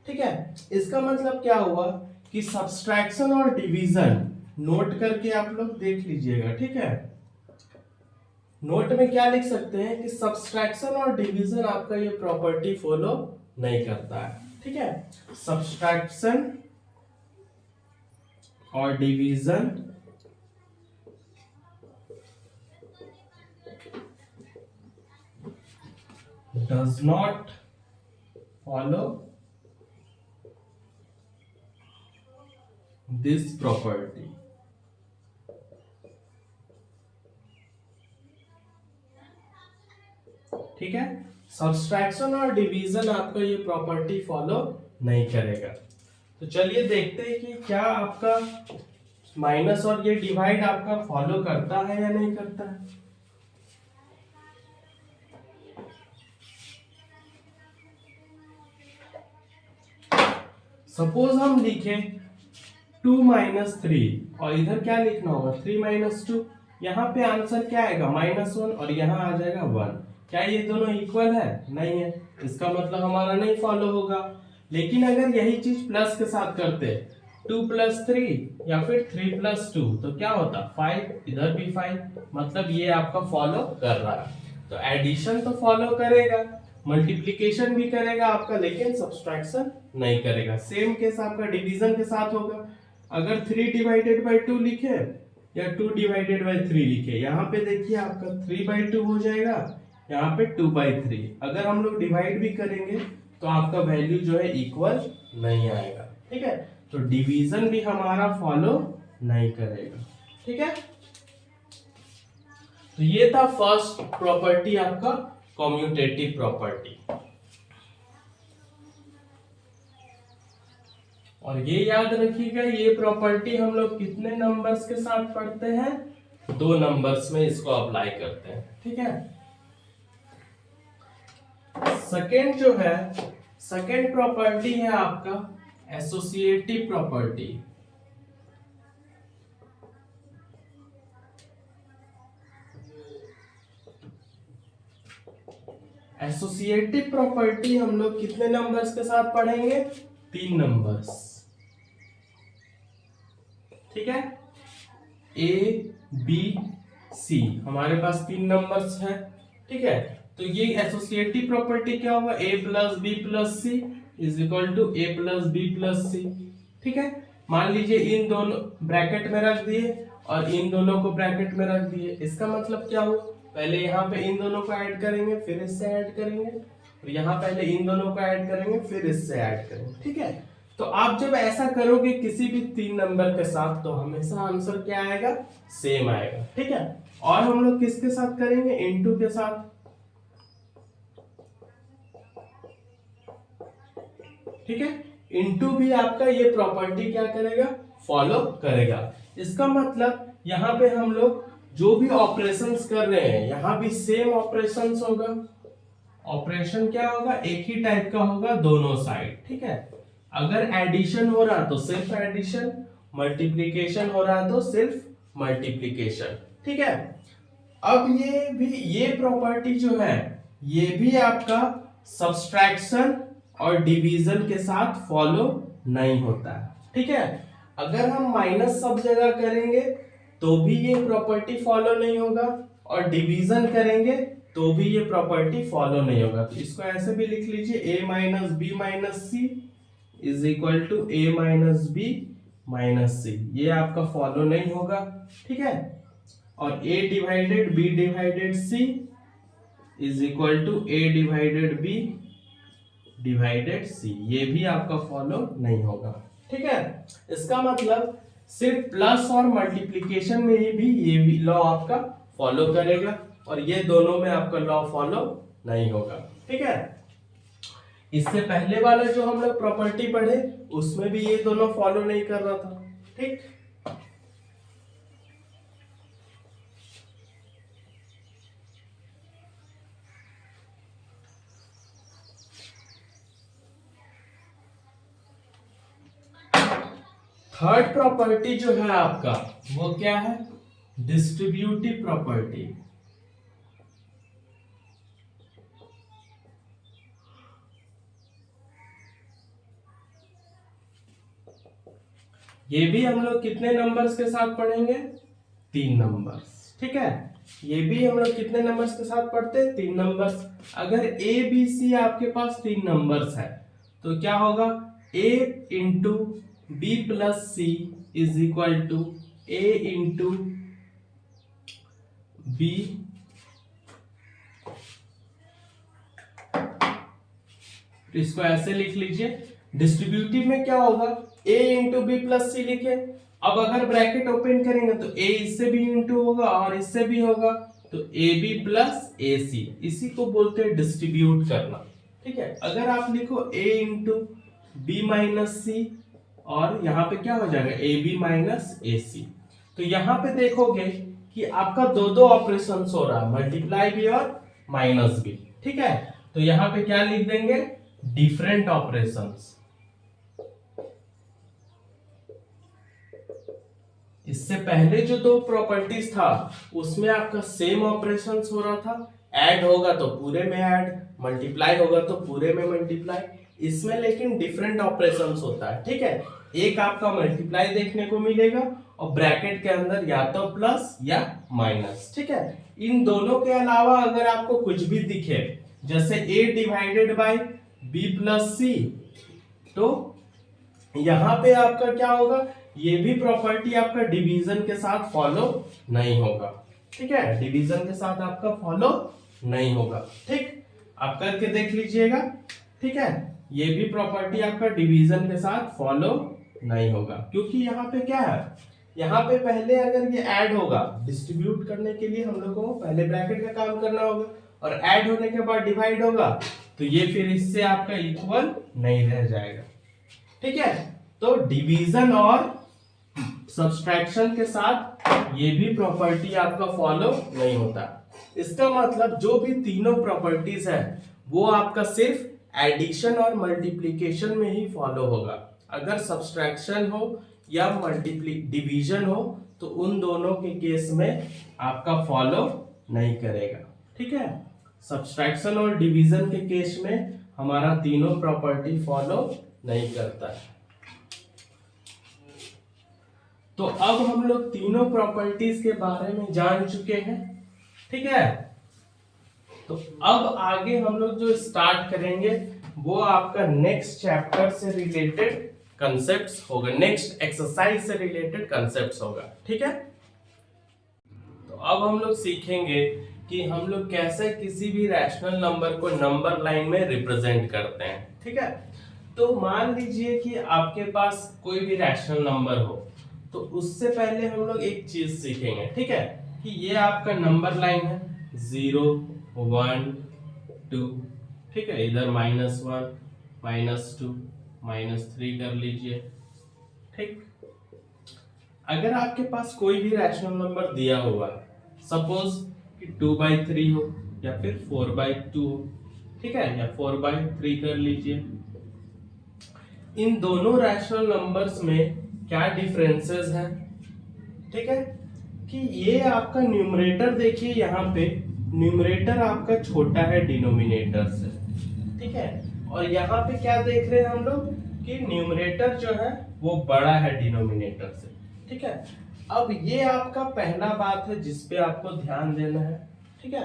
ठीक है, इसका मतलब क्या हुआ कि सब्सट्रैक्शन और डिवीजन नोट करके आप लोग देख लीजिएगा। ठीक है, नोट में क्या लिख सकते हैं कि सब्सट्रैक्शन और डिवीजन आपका ये प्रॉपर्टी फॉलो नहीं करता है। ठीक है, सब्सट्रैक्शन और division does not follow this property। ठीक है, सब्सट्रैक्शन और डिवीजन आपका ये प्रॉपर्टी फॉलो नहीं करेगा। तो चलिए देखते हैं कि क्या आपका माइनस और ये डिवाइड आपका फॉलो करता है या नहीं करता है। सपोज हम लिखें 2 माइनस 3 और इधर क्या लिखना होगा? 3 माइनस 2। यहाँ पे आंसर क्या आएगा? -1 और यहाँ आ जाएगा 1। क्या ये दोनों इक्वल है? नहीं है, इसका मतलब हमारा नहीं फॉलो होगा। लेकिन अगर यही चीज प्लस के साथ करते 2 प्लस 3 या फिर 3 प्लस 2 तो क्या होता? 5, इधर भी 5, मतलब ये आपका फॉलो कर रहा है। तो एडिशन तो फॉलो करेगा, मल्टीप्लिकेशन भी करेगा आपका, लेकिन सब्सट्रैक्शन नहीं करेगा। सेम केस आपका डिवीजन के साथ होगा। अगर 3 डिवाइडेड बाय 2 लिखे या 2 डिवाइडेड बाय 3 लिखे, यहाँ पे देखिए आपका 3/2 हो जाएगा, यहाँ पे 2/3। अगर हम लोग डिवाइड भी करेंगे तो आपका वैल्यू जो है इक्वल नहीं आएगा। ठीक है, तो डिवीजन भी हमारा फॉलो नहीं करेगा। ठीक है, तो ये था फर्स्ट प्रॉपर्टी आपका कम्यूटेटिव प्रॉपर्टी। और ये याद रखिएगा, ये प्रॉपर्टी हम लोग कितने नंबर्स के साथ पढ़ते हैं, 2 नंबर्स में इसको अप्लाई करते हैं। ठीक है, सेकेंड जो है, सेकेंड प्रॉपर्टी है आपका एसोसिएटिव प्रॉपर्टी। एसोसिएटिव प्रॉपर्टी हम लोग कितने नंबर्स के साथ पढ़ेंगे, 3 नंबर्स। ठीक है, ए बी सी हमारे पास 3 नंबर्स है। ठीक है, तो ये एसोसिएटिव प्रॉपर्टी क्या होगा, A plus B plus C is equal to A plus B plus C. ठीक है, मान लीजिए इन दोनों ब्रैकेट में रख दिए और इन दोनों को ब्रैकेट में रख दिए। इसका मतलब क्या हुआ, पहले यहाँ पे इन दोनों को ऐड करेंगे, फिर इससे ऐड करेंगे, और यहाँ पहले इन दोनों को ऐड करेंगे, फिर इससे ऐड करेंगे। ठीक है, तो आप जब ऐसा करोगे किसी भी 3 नंबर के साथ, तो हमेशा आंसर क्या आएगा, सेम आएगा। ठीक है, और हम लोग किसके साथ करेंगे, इनटू के साथ। ठीक है, इनटू भी आपका ये प्रॉपर्टी क्या करेगा, फॉलो करेगा। इसका मतलब यहाँ पे हम लोग जो भी ऑपरेशंस कर रहे हैं, यहाँ भी सेम ऑपरेशंस होगा। ऑपरेशन क्या होगा, एक ही टाइप का होगा दोनों साइड। ठीक है, अगर एडिशन हो रहा तो सिर्फ एडिशन, मल्टीप्लिकेशन हो रहा तो सिर्फ मल्टीप्लिकेशन। ठीक है, अब ये प्रॉपर्टी जो है, ये भी आपका सब्सट्रैक्शन और डिवीजन के साथ फॉलो नहीं होता है। ठीक है, अगर हम माइनस सब जगह करेंगे तो भी ये प्रॉपर्टी फॉलो नहीं होगा, और डिवीजन करेंगे तो भी ये प्रॉपर्टी फॉलो नहीं होगा। तो इसको ऐसे भी लिख लीजिए, a minus B minus C is equal to a minus B minus C. ये आपका फॉलो नहीं होगा। ठीक है, और a divided b divided c is equal to a divided b divided c, ये भी आपका फॉलो नहीं होगा। ठीक है, इसका मतलब सिर्फ प्लस और मल्टीप्लिकेशन में ही भी ये भी लॉ आपका फॉलो करेगा, और ये दोनों में आपका लॉ फॉलो नहीं होगा। ठीक है, इससे पहले वाला जो हम लोग प्रॉपर्टी पढ़े उसमें भी ये दोनों फॉलो नहीं कर रहा था। ठीक, थर्ड प्रॉपर्टी जो है आपका वो क्या है, डिस्ट्रीब्यूटिव प्रॉपर्टी। ये भी हम लोग कितने नंबर्स के साथ पढ़ेंगे, 3 नंबर्स। ठीक है, ये भी हम लोग कितने नंबर्स के साथ पढ़ते हैं, 3 नंबर्स। अगर ए बी सी आपके पास 3 नंबर्स है तो क्या होगा, a into b plus C is equal to a into b इसको ऐसे लिख लीजिए। डिस्ट्रीब्यूटिव में क्या होगा, a into b plus c लिखे। अब अगर ब्रैकेट ओपन करेंगे तो a इससे भी इंटू होगा और इससे भी होगा, तो ए बी प्लस ए सी, इसी को बोलते हैं डिस्ट्रीब्यूट करना। ठीक है, अगर आप लिखो a इंटू बी माइनस सी, और यहाँ पे क्या हो जाएगा, ए बी माइनस ए सी, तो यहाँ पे देखोगे कि आपका दो ऑपरेशन हो रहा है, मल्टीप्लाई भी और माइनस भी। ठीक है, तो यहाँ पे क्या लिख देंगे, डिफरेंट ऑपरेशंस। इससे पहले जो 2 प्रॉपर्टीज था उसमें आपका सेम ऑपरेशंस हो रहा था, ऐड होगा तो पूरे में ऐड, मल्टीप्लाई होगा तो पूरे में मल्टीप्लाई। इसमें लेकिन डिफरेंट ऑपरेशंस होता है। ठीक है, एक आपका मल्टीप्लाई देखने को मिलेगा और ब्रैकेट के अंदर या तो प्लस या माइनस। ठीक है, इन दोनों के अलावा अगर आपको कुछ भी दिखे, जैसे a divided by b plus C, तो यहां पे आपका क्या होगा, ये भी प्रॉपर्टी आपका डिवीजन के साथ फॉलो नहीं होगा। ठीक है, डिवीजन के साथ आपका फॉलो नहीं होगा। ठीक, आप करके देख लीजिएगा। ठीक है, ये भी प्रॉपर्टी आपका डिवीजन के साथ फॉलो नहीं होगा, क्योंकि यहाँ पे क्या है, यहाँ पे पहले अगर ये ऐड होगा, डिस्ट्रीब्यूट करने के लिए हम लोग को पहले ब्रैकेट का काम करना होगा, और ऐड होने के बाद डिवाइड होगा, तो ये फिर इससे आपका इक्वल नहीं रह जाएगा। ठीक है, तो डिवीजन और सब्सट्रैक्शन के साथ ये भी प्रॉपर्टी आपका फॉलो नहीं होता। इसका मतलब जो भी तीनों प्रॉपर्टीज है वो आपका सिर्फ एडिशन और मल्टीप्लिकेशन में ही फॉलो होगा। अगर सब्सट्रैक्शन हो या डिवीजन हो तो उन दोनों के केस में आपका फॉलो नहीं करेगा। ठीक है, सब्सट्रैक्शन और डिवीजन के केस में हमारा तीनों प्रॉपर्टी फॉलो नहीं करता है। तो अब हम लोग तीनों प्रॉपर्टीज के बारे में जान चुके हैं। ठीक है, तो अब आगे हम लोग जो स्टार्ट करेंगे वो आपका नेक्स्ट चैप्टर से रिलेटेड कंसेप्ट्स होगा, नेक्स्ट एक्सरसाइज से रिलेटेड कंसेप्ट्स होगा। ठीक है, तो अब हम लोग सीखेंगे कि हम लोग कैसे किसी भी रैशनल नंबर को नंबर लाइन में रिप्रेजेंट करते हैं। ठीक है, तो मान लीजिए कि आपके पास कोई भी रैशनल नंबर हो, तो उससे पहले हम लोग एक चीज सीखेंगे। ठीक है, कि ये आपका नंबर लाइन है 0 1 2। ठीक है, इधर -1 -2 -3 कर लीजिए। ठीक, अगर आपके पास कोई भी रैशनल नंबर दिया हुआ है, सपोज कि 2/3 हो या फिर 4/2 हो, ठीक है, या 4/3 कर लीजिए। इन दोनों रैशनल नंबर्स में क्या डिफरेंसेस हैं? ठीक है, कि ये आपका न्यूमरेटर देखिए, यहाँ पे न्यूमरेटर आपका छोटा है डिनोमिनेटर से। ठीक है, और यहाँ पे क्या देख रहे हैं हम लोग कि न्यूमरेटर जो है वो बड़ा है डिनोमिनेटर से। ठीक है, अब ये आपका पहला बात है जिस पे आपको ध्यान देना है। ठीक है,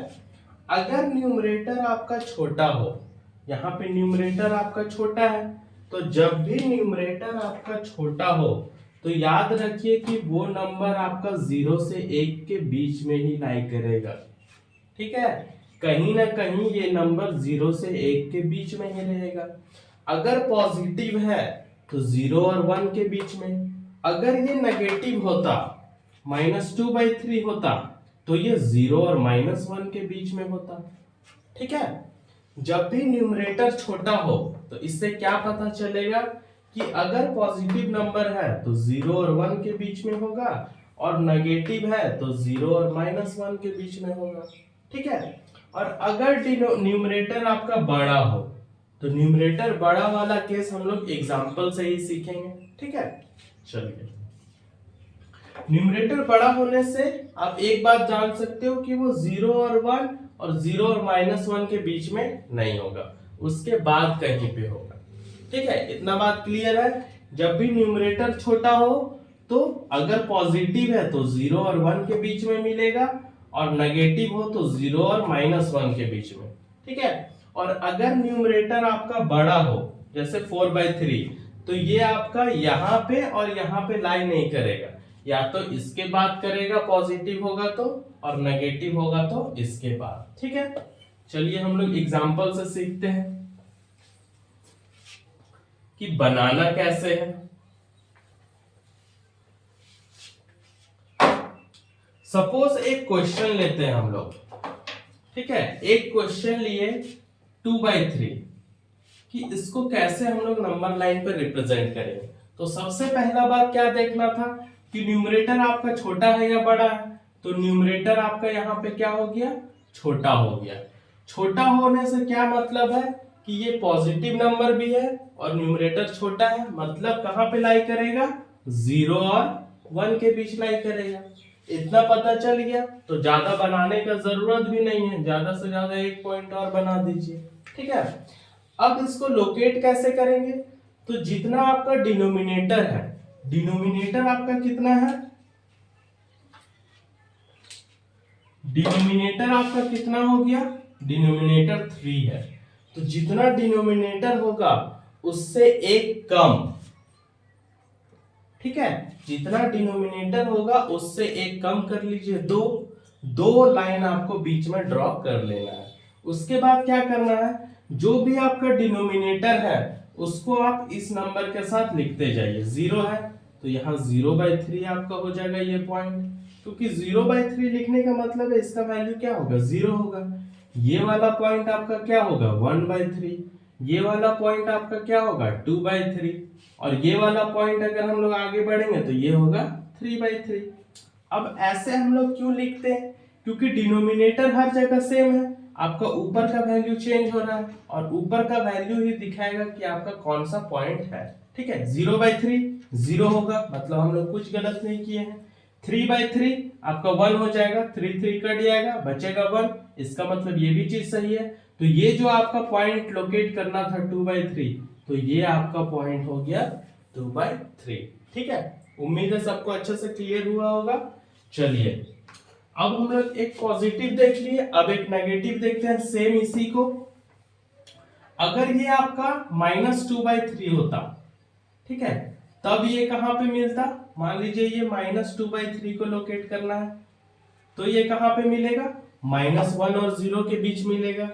अगर न्यूमरेटर आपका छोटा हो, यहाँ पे न्यूमरेटर आपका छोटा है, तो जब भी न्यूमरेटर आपका छोटा हो तो याद रखिए कि वो नंबर आपका 0 से 1 के बीच में ही लाई करेगा। ठीक है, कहीं ना कहीं ये नंबर 0 से 1 के बीच में ही रहेगा। अगर पॉजिटिव है तो 0 और 1 के बीच में, अगर ये नेगेटिव होता -2/3 होता तो ये 0 और -1 के बीच में होता। ठीक है, जब भी न्यूमरेटर छोटा हो तो इससे क्या पता चलेगा कि अगर पॉजिटिव नंबर है तो 0 और 1 के बीच में होगा, और नेगेटिव है तो 0 और -1 के बीच में होगा। ठीक है, और अगर न्यूमरेटर आपका बड़ा हो तो न्यूमरेटर बड़ा वाला केस हम लोग एग्जांपल से ही सीखेंगे। ठीक है, चलिए, न्यूमरेटर बड़ा होने से आप एक बात जान सकते हो कि वो 0 और 1 और 0 और -1 के बीच में नहीं होगा, उसके बाद कहीं पे होगा। ठीक है, इतना बात क्लियर है। जब भी न्यूमरेटर छोटा हो तो अगर पॉजिटिव है तो 0 और 1 के बीच में मिलेगा, और नेगेटिव हो तो 0 और -1 के बीच में। ठीक है, और अगर न्यूमरेटर आपका बड़ा हो जैसे 4/3, तो ये आपका यहाँ पे और यहाँ पे लाई नहीं करेगा, या तो इसके बाद करेगा पॉजिटिव होगा तो, और नेगेटिव होगा तो इसके बाद। ठीक है, चलिए हम लोग एग्जांपल से सीखते हैं कि बनाना कैसे है। सपोज एक क्वेश्चन लेते हैं हम लोग। ठीक है, एक क्वेश्चन लिए 2/3 कि इसको कैसे हम लोग नंबर लाइन पर रिप्रेजेंट करेंगे। तो सबसे पहला बात क्या देखना था कि न्यूमरेटर आपका छोटा है या बड़ा है। तो न्यूमरेटर आपका यहाँ पे क्या हो गया, छोटा हो गया। छोटा होने से क्या मतलब है कि ये पॉजिटिव नंबर भी है और न्यूमरेटर छोटा है, मतलब कहाँ पे लाई करेगा, 0 और 1 के बीच लाई करेगा। इतना पता चल गया, तो ज्यादा बनाने का जरूरत भी नहीं है, ज्यादा से ज्यादा एक पॉइंट और बना दीजिए। ठीक है, अब इसको लोकेट कैसे करेंगे, तो जितना आपका डिनोमिनेटर है, डिनोमिनेटर आपका कितना है, डिनोमिनेटर आपका कितना हो गया, डिनोमिनेटर 3 है। तो जितना डिनोमिनेटर होगा उससे एक कम, ठीक है, जितना डिनोमिनेटर होगा उससे एक कम कर लीजिए, दो लाइन आपको बीच में ड्रॉ कर लेना है। उसके बाद क्या करना है, जो भी आपका डिनोमिनेटर है उसको आप इस नंबर के साथ लिखते जाइए। 0 है तो यहाँ 0/3 आपका हो जाएगा ये पॉइंट, क्योंकि 0/3 लिखने का मतलब है इसका वैल्यू क्या होगा, 0 होगा। ये वाला पॉइंट आपका क्या होगा, 1/3। ये वाला पॉइंट आपका क्या होगा 2/3, और ये वाला पॉइंट अगर हम लोग आगे बढ़ेंगे तो ये होगा 3/3। अब ऐसे हम लोग क्यों लिखते हैं, क्योंकि डिनोमिनेटर हर जगह सेम है, आपका ऊपर का वैल्यू चेंज हो रहा है और ऊपर का वैल्यू ही दिखाएगा कि आपका कौन सा पॉइंट है। ठीक है, 0/3 0 होगा, मतलब हम लोग कुछ गलत नहीं किए हैं। 3/3 आपका 1 हो जाएगा, 3 कट जाएगा, बचेगा 1, इसका मतलब ये भी चीज सही है। तो ये जो आपका पॉइंट लोकेट करना था 2/3, तो ये आपका पॉइंट हो गया 2/3। ठीक है, उम्मीद है सबको अच्छे से क्लियर हुआ होगा। चलिए अब हम लोग एक पॉजिटिव देख लिए, अब एक नेगेटिव देखते हैं सेम इसी को। अगर ये आपका -2/3 होता, ठीक है, तब ये कहां पे मिलता, मान लीजिए ये -2/3 को लोकेट करना है, तो ये कहां पे मिलेगा, -1 और 0 के बीच मिलेगा।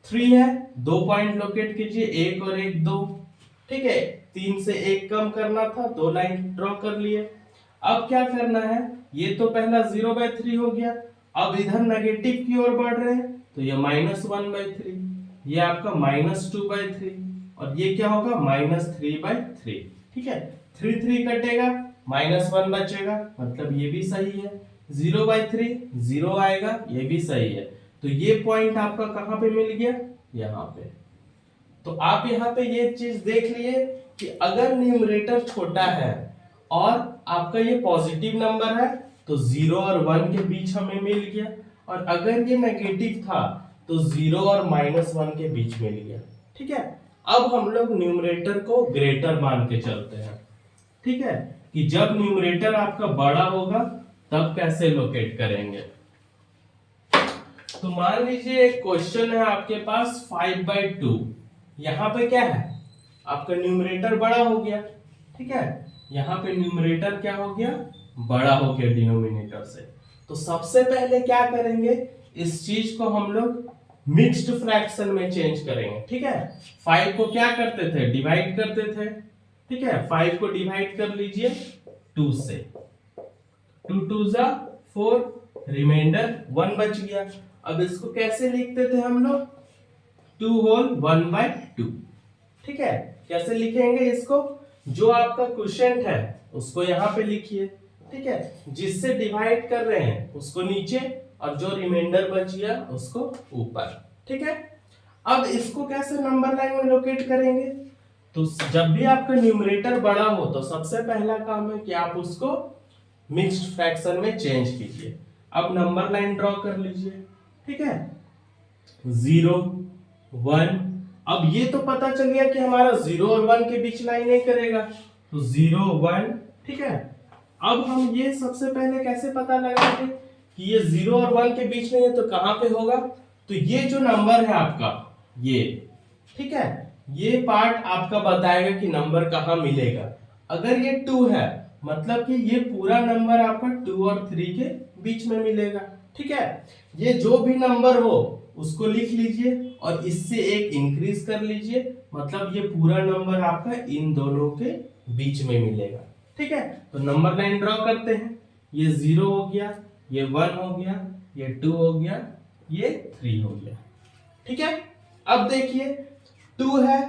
3 है, 2 पॉइंट लोकेट कीजिए, 1 और 1 2, ठीक है, 3 से 1 कम करना था, 2 लाइन ड्रॉ कर लिए। अब क्या करना है, ये तो पहला 0/3 हो गया, अब इधर नेगेटिव की ओर बढ़ रहे हैं, तो ये -1/3, ये आपका -2/3, और ये क्या होगा -3/3। ठीक है, 3 कटेगा, -1 बचेगा, मतलब ये भी सही है। 0/3 0 आएगा, ये भी सही है। तो ये पॉइंट आपका कहां पे मिल गया, यहाँ पे। तो आप यहाँ पे ये चीज देख लिए कि अगर न्यूमरेटर छोटा है और आपका ये पॉजिटिव नंबर है, तो 0 और 1 के बीच हमें मिल गया, और अगर ये नेगेटिव था तो 0 और -1 के बीच मिल गया। ठीक है, अब हम लोग न्यूमरेटर को ग्रेटर मान के चलते हैं। ठीक है, कि जब न्यूमरेटर आपका बड़ा होगा तब कैसे लोकेट करेंगे। तो मान लीजिए एक क्वेश्चन है आपके पास 5/2, यहाँ पे क्या है, आपका न्यूमरेटर बड़ा हो गया। ठीक है, यहाँ पे न्यूमरेटर क्या हो गया, बड़ा हो गया डिनोमिनेटर से। तो सबसे पहले क्या करेंगे, इस चीज को हम लोग मिक्स्ड फ्रैक्शन में चेंज करेंगे। ठीक है, 5 को क्या करते थे, डिवाइड करते थे। ठीक है, 5 को डिवाइड कर लीजिए 2 से, 2 2 जा 4, रिमाइंडर 1 बच गया। अब इसको कैसे लिखते थे हम लोग, 2 होल 1/2। ठीक है, कैसे लिखेंगे इसको, जो आपका क्वोशिएंट है उसको यहाँ पे लिखिए। ठीक है, जिससे डिवाइड कर रहे हैं उसको नीचे, और जो रिमाइंडर बच गया उसको ऊपर। ठीक है, अब इसको कैसे नंबर लाइन में लोकेट करेंगे, तो जब भी आपका न्यूमरेटर बड़ा हो तो सबसे पहला काम है कि आप उसको मिक्स्ड फ्रैक्शन में चेंज कीजिए। अब नंबर लाइन ड्रॉ कर लीजिए। ठीक है, 0 1, अब ये तो पता चल गया कि हमारा 0 और 1 के बीच लाइन नहीं करेगा, तो 0 1। ठीक है, अब हम ये सबसे पहले कैसे पता लगाएंगे कि ये 0 और 1 के बीच में है, तो कहां पे होगा, तो ये जो नंबर है आपका ये, ठीक है, ये पार्ट आपका बताएगा कि नंबर कहां मिलेगा। अगर ये 2 है, मतलब कि ये पूरा नंबर आपका 2 और 3 के बीच में मिलेगा। ठीक है, ये जो भी नंबर हो उसको लिख लीजिए और इससे एक इंक्रीज कर लीजिए, मतलब ये पूरा नंबर आपका इन दोनों के बीच में मिलेगा। ठीक है, तो नंबर लाइन ड्रॉ करते हैं, ये 0 हो गया, ये 1 हो गया, ये 2 हो गया, ये 3 हो गया। ठीक है, अब देखिए 2 है,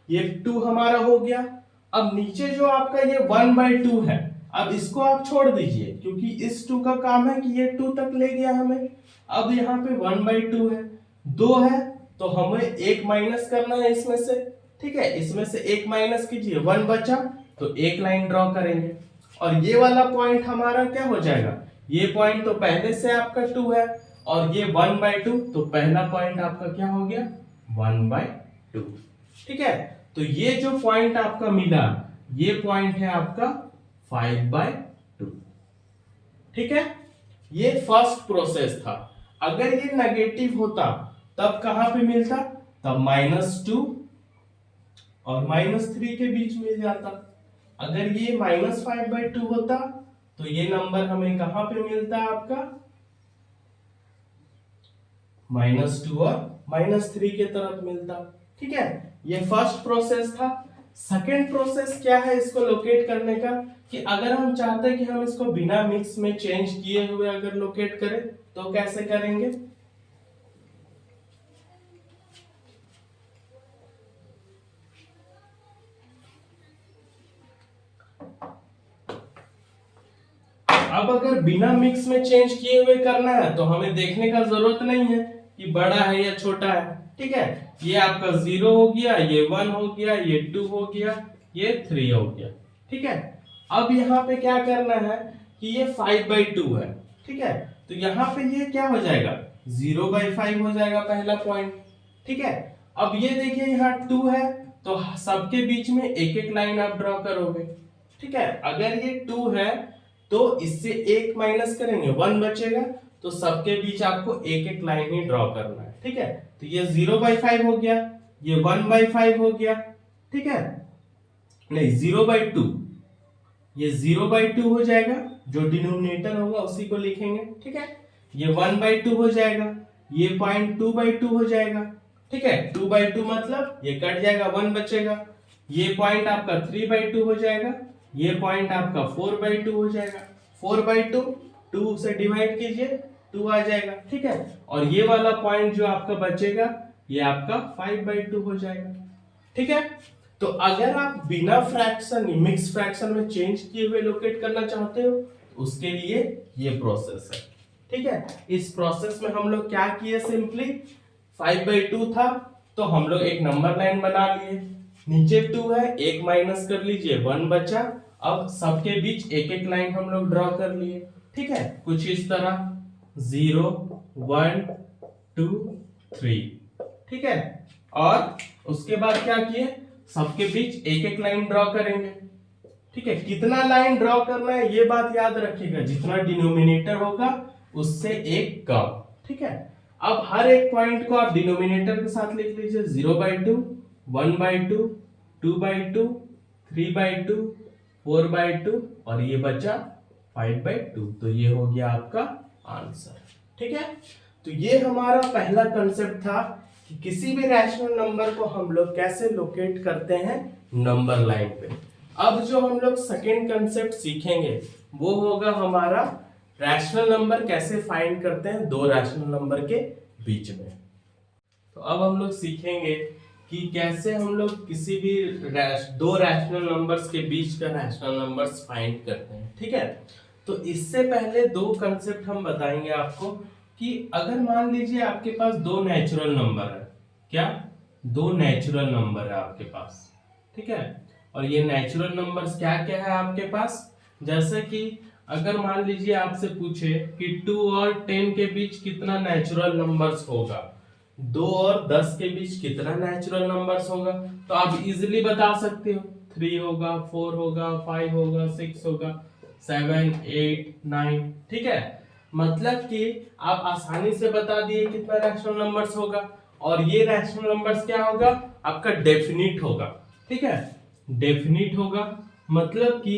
ये 2 हमारा हो गया। अब नीचे जो आपका ये 1/2 है, अब इसको आप छोड़ दीजिए, क्योंकि इस 2 का काम है कि ये 2 तक ले गया हमें। अब यहाँ पे 1/2 है, 2 है, तो हमें एक माइनस करना है इसमें से। ठीक है, इसमें से एक माइनस कीजिए, 1 बचा, तो एक लाइन ड्रॉ करेंगे, और ये वाला पॉइंट हमारा क्या हो जाएगा, ये पॉइंट तो पहले से आपका 2 है, और ये 1/2, तो पहला पॉइंट आपका क्या हो गया 1/2। ठीक है, तो ये जो पॉइंट आपका मिला, ये पॉइंट है आपका 5/2। ठीक है, ये फर्स्ट प्रोसेस था। अगर ये नेगेटिव होता तब कहां पे मिलता, तब -2 और -3 के बीच मिल जाता। अगर ये -5/2 होता तो ये नंबर हमें कहां पे मिलता आपका, -2 और -3 के तरफ मिलता। ठीक है, ये फर्स्ट प्रोसेस था। सेकेंड प्रोसेस क्या है इसको लोकेट करने का, कि अगर हम चाहते हैं कि हम इसको बिना मिक्स में चेंज किए हुए अगर लोकेट करें तो कैसे करेंगे। अब अगर बिना मिक्स में चेंज किए हुए करना है तो हमें देखने का जरूरत नहीं है कि बड़ा है या छोटा है, ठीक है। ये आपका 0 हो गया, ये 1 हो गया, ये 2 हो गया, ये 3 हो गया, ठीक है। अब यहाँ पे क्या करना है कि ये 5/2 है, ठीक है। तो यहाँ पे ये क्या हो जाएगा, 0/5 हो जाएगा पहला पॉइंट, ठीक है। अब ये देखिए यहाँ 2 है तो सबके बीच में एक एक लाइन आप ड्रॉ करोगे, ठीक है। अगर ये 2 है तो इससे एक माइनस करेंगे, 1 बचेगा, तो सबके बीच आपको एक एक लाइन ही ड्रॉ करना है, ठीक है। तो ये 0/5 हो गया, ये 1/5 हो गया, ठीक है, नहीं 0/2, ये 0/2 हो जाएगा, जो डिनोमिनेटर होगा उसी को लिखेंगे, ठीक है। ये 1/2 हो जाएगा, ये पॉइंट 2/2 हो जाएगा, ठीक है। 2/2 मतलब ये कट जाएगा, 1 बचेगा, ये पॉइंट आपका 3/2 हो जाएगा, ये पॉइंट आपका 4/2 हो जाएगा, 4/2 2 से डिवाइड कीजिए 2 आ जाएगा, ठीक है। और ये वाला पॉइंट जो आपका बचेगा ये आपका 5/2 हो जाएगा, ठीक है। तो अगर आप बिना फ्रैक्शन मिक्स फ्रैक्शन में चेंज किए हुए लोकेट करना चाहते हो तो उसके लिए ये प्रोसेस है, ठीक है। इस प्रोसेस में हम लोग क्या किए, सिंपली 5/2 था तो हम लोग एक नंबर लाइन बना लिए, नीचे 2 है, एक माइनस कर लीजिए, 1 बचा। अब सबके बीच एक एक लाइन हम लोग ड्रॉ कर लिए, ठीक है, कुछ इस तरह 0 1 2 3, ठीक है। और उसके बाद क्या किए, सबके बीच एक एक लाइन ड्रॉ करेंगे, ठीक है। कितना लाइन ड्रॉ करना है ये बात याद रखिएगा, जितना डिनोमिनेटर होगा उससे एक कम, ठीक है। अब हर एक पॉइंट को आप डिनोमिनेटर के साथ लिख लीजिए, 0/2 1/2 2/2 3/2 4/2 और ये बचा 5/2, तो ये हो गया आपका आंसर, ठीक है। तो ये हमारा पहला कंसेप्ट था कि किसी भी रैशनल नंबर को हम लोग कैसे लोकेट करते हैं नंबर लाइन पे। अब जो हम लोग सेकेंड कंसेप्ट सीखेंगे वो होगा हमारा रैशनल नंबर कैसे फाइंड करते हैं दो रैशनल नंबर के बीच में। तो अब हम लोग सीखेंगे कि कैसे हम लोग किसी भी दो रैशनल नंबर्स के बीच का रैशनल नंबर्स फाइंड करते हैं, ठीक है। तो इससे पहले दो कंसेप्ट हम बताएंगे आपको कि अगर मान लीजिए आपके पास दो नेचुरल नंबर है, क्या दो नेचुरल नंबर है आपके पास, ठीक है। और ये नेचुरल नंबर्स क्या क्या है आपके पास, जैसे कि अगर मान लीजिए आपसे पूछे कि 2 और 10 के बीच कितना नेचुरल नंबर्स होगा, 2 और 10 के बीच कितना नेचुरल नंबर्स होगा, तो आप इजीली बता सकते हो, 3 होगा, 4 होगा, 5 होगा, 6 होगा, 7 8 9, ठीक है। मतलब कि आप आसानी से बता दिए कितना रैशनल नंबर्स होगा। और ये रैशनल नंबर्स क्या होगा, आपका डेफिनिट होगा, ठीक है। डेफिनिट होगा मतलब कि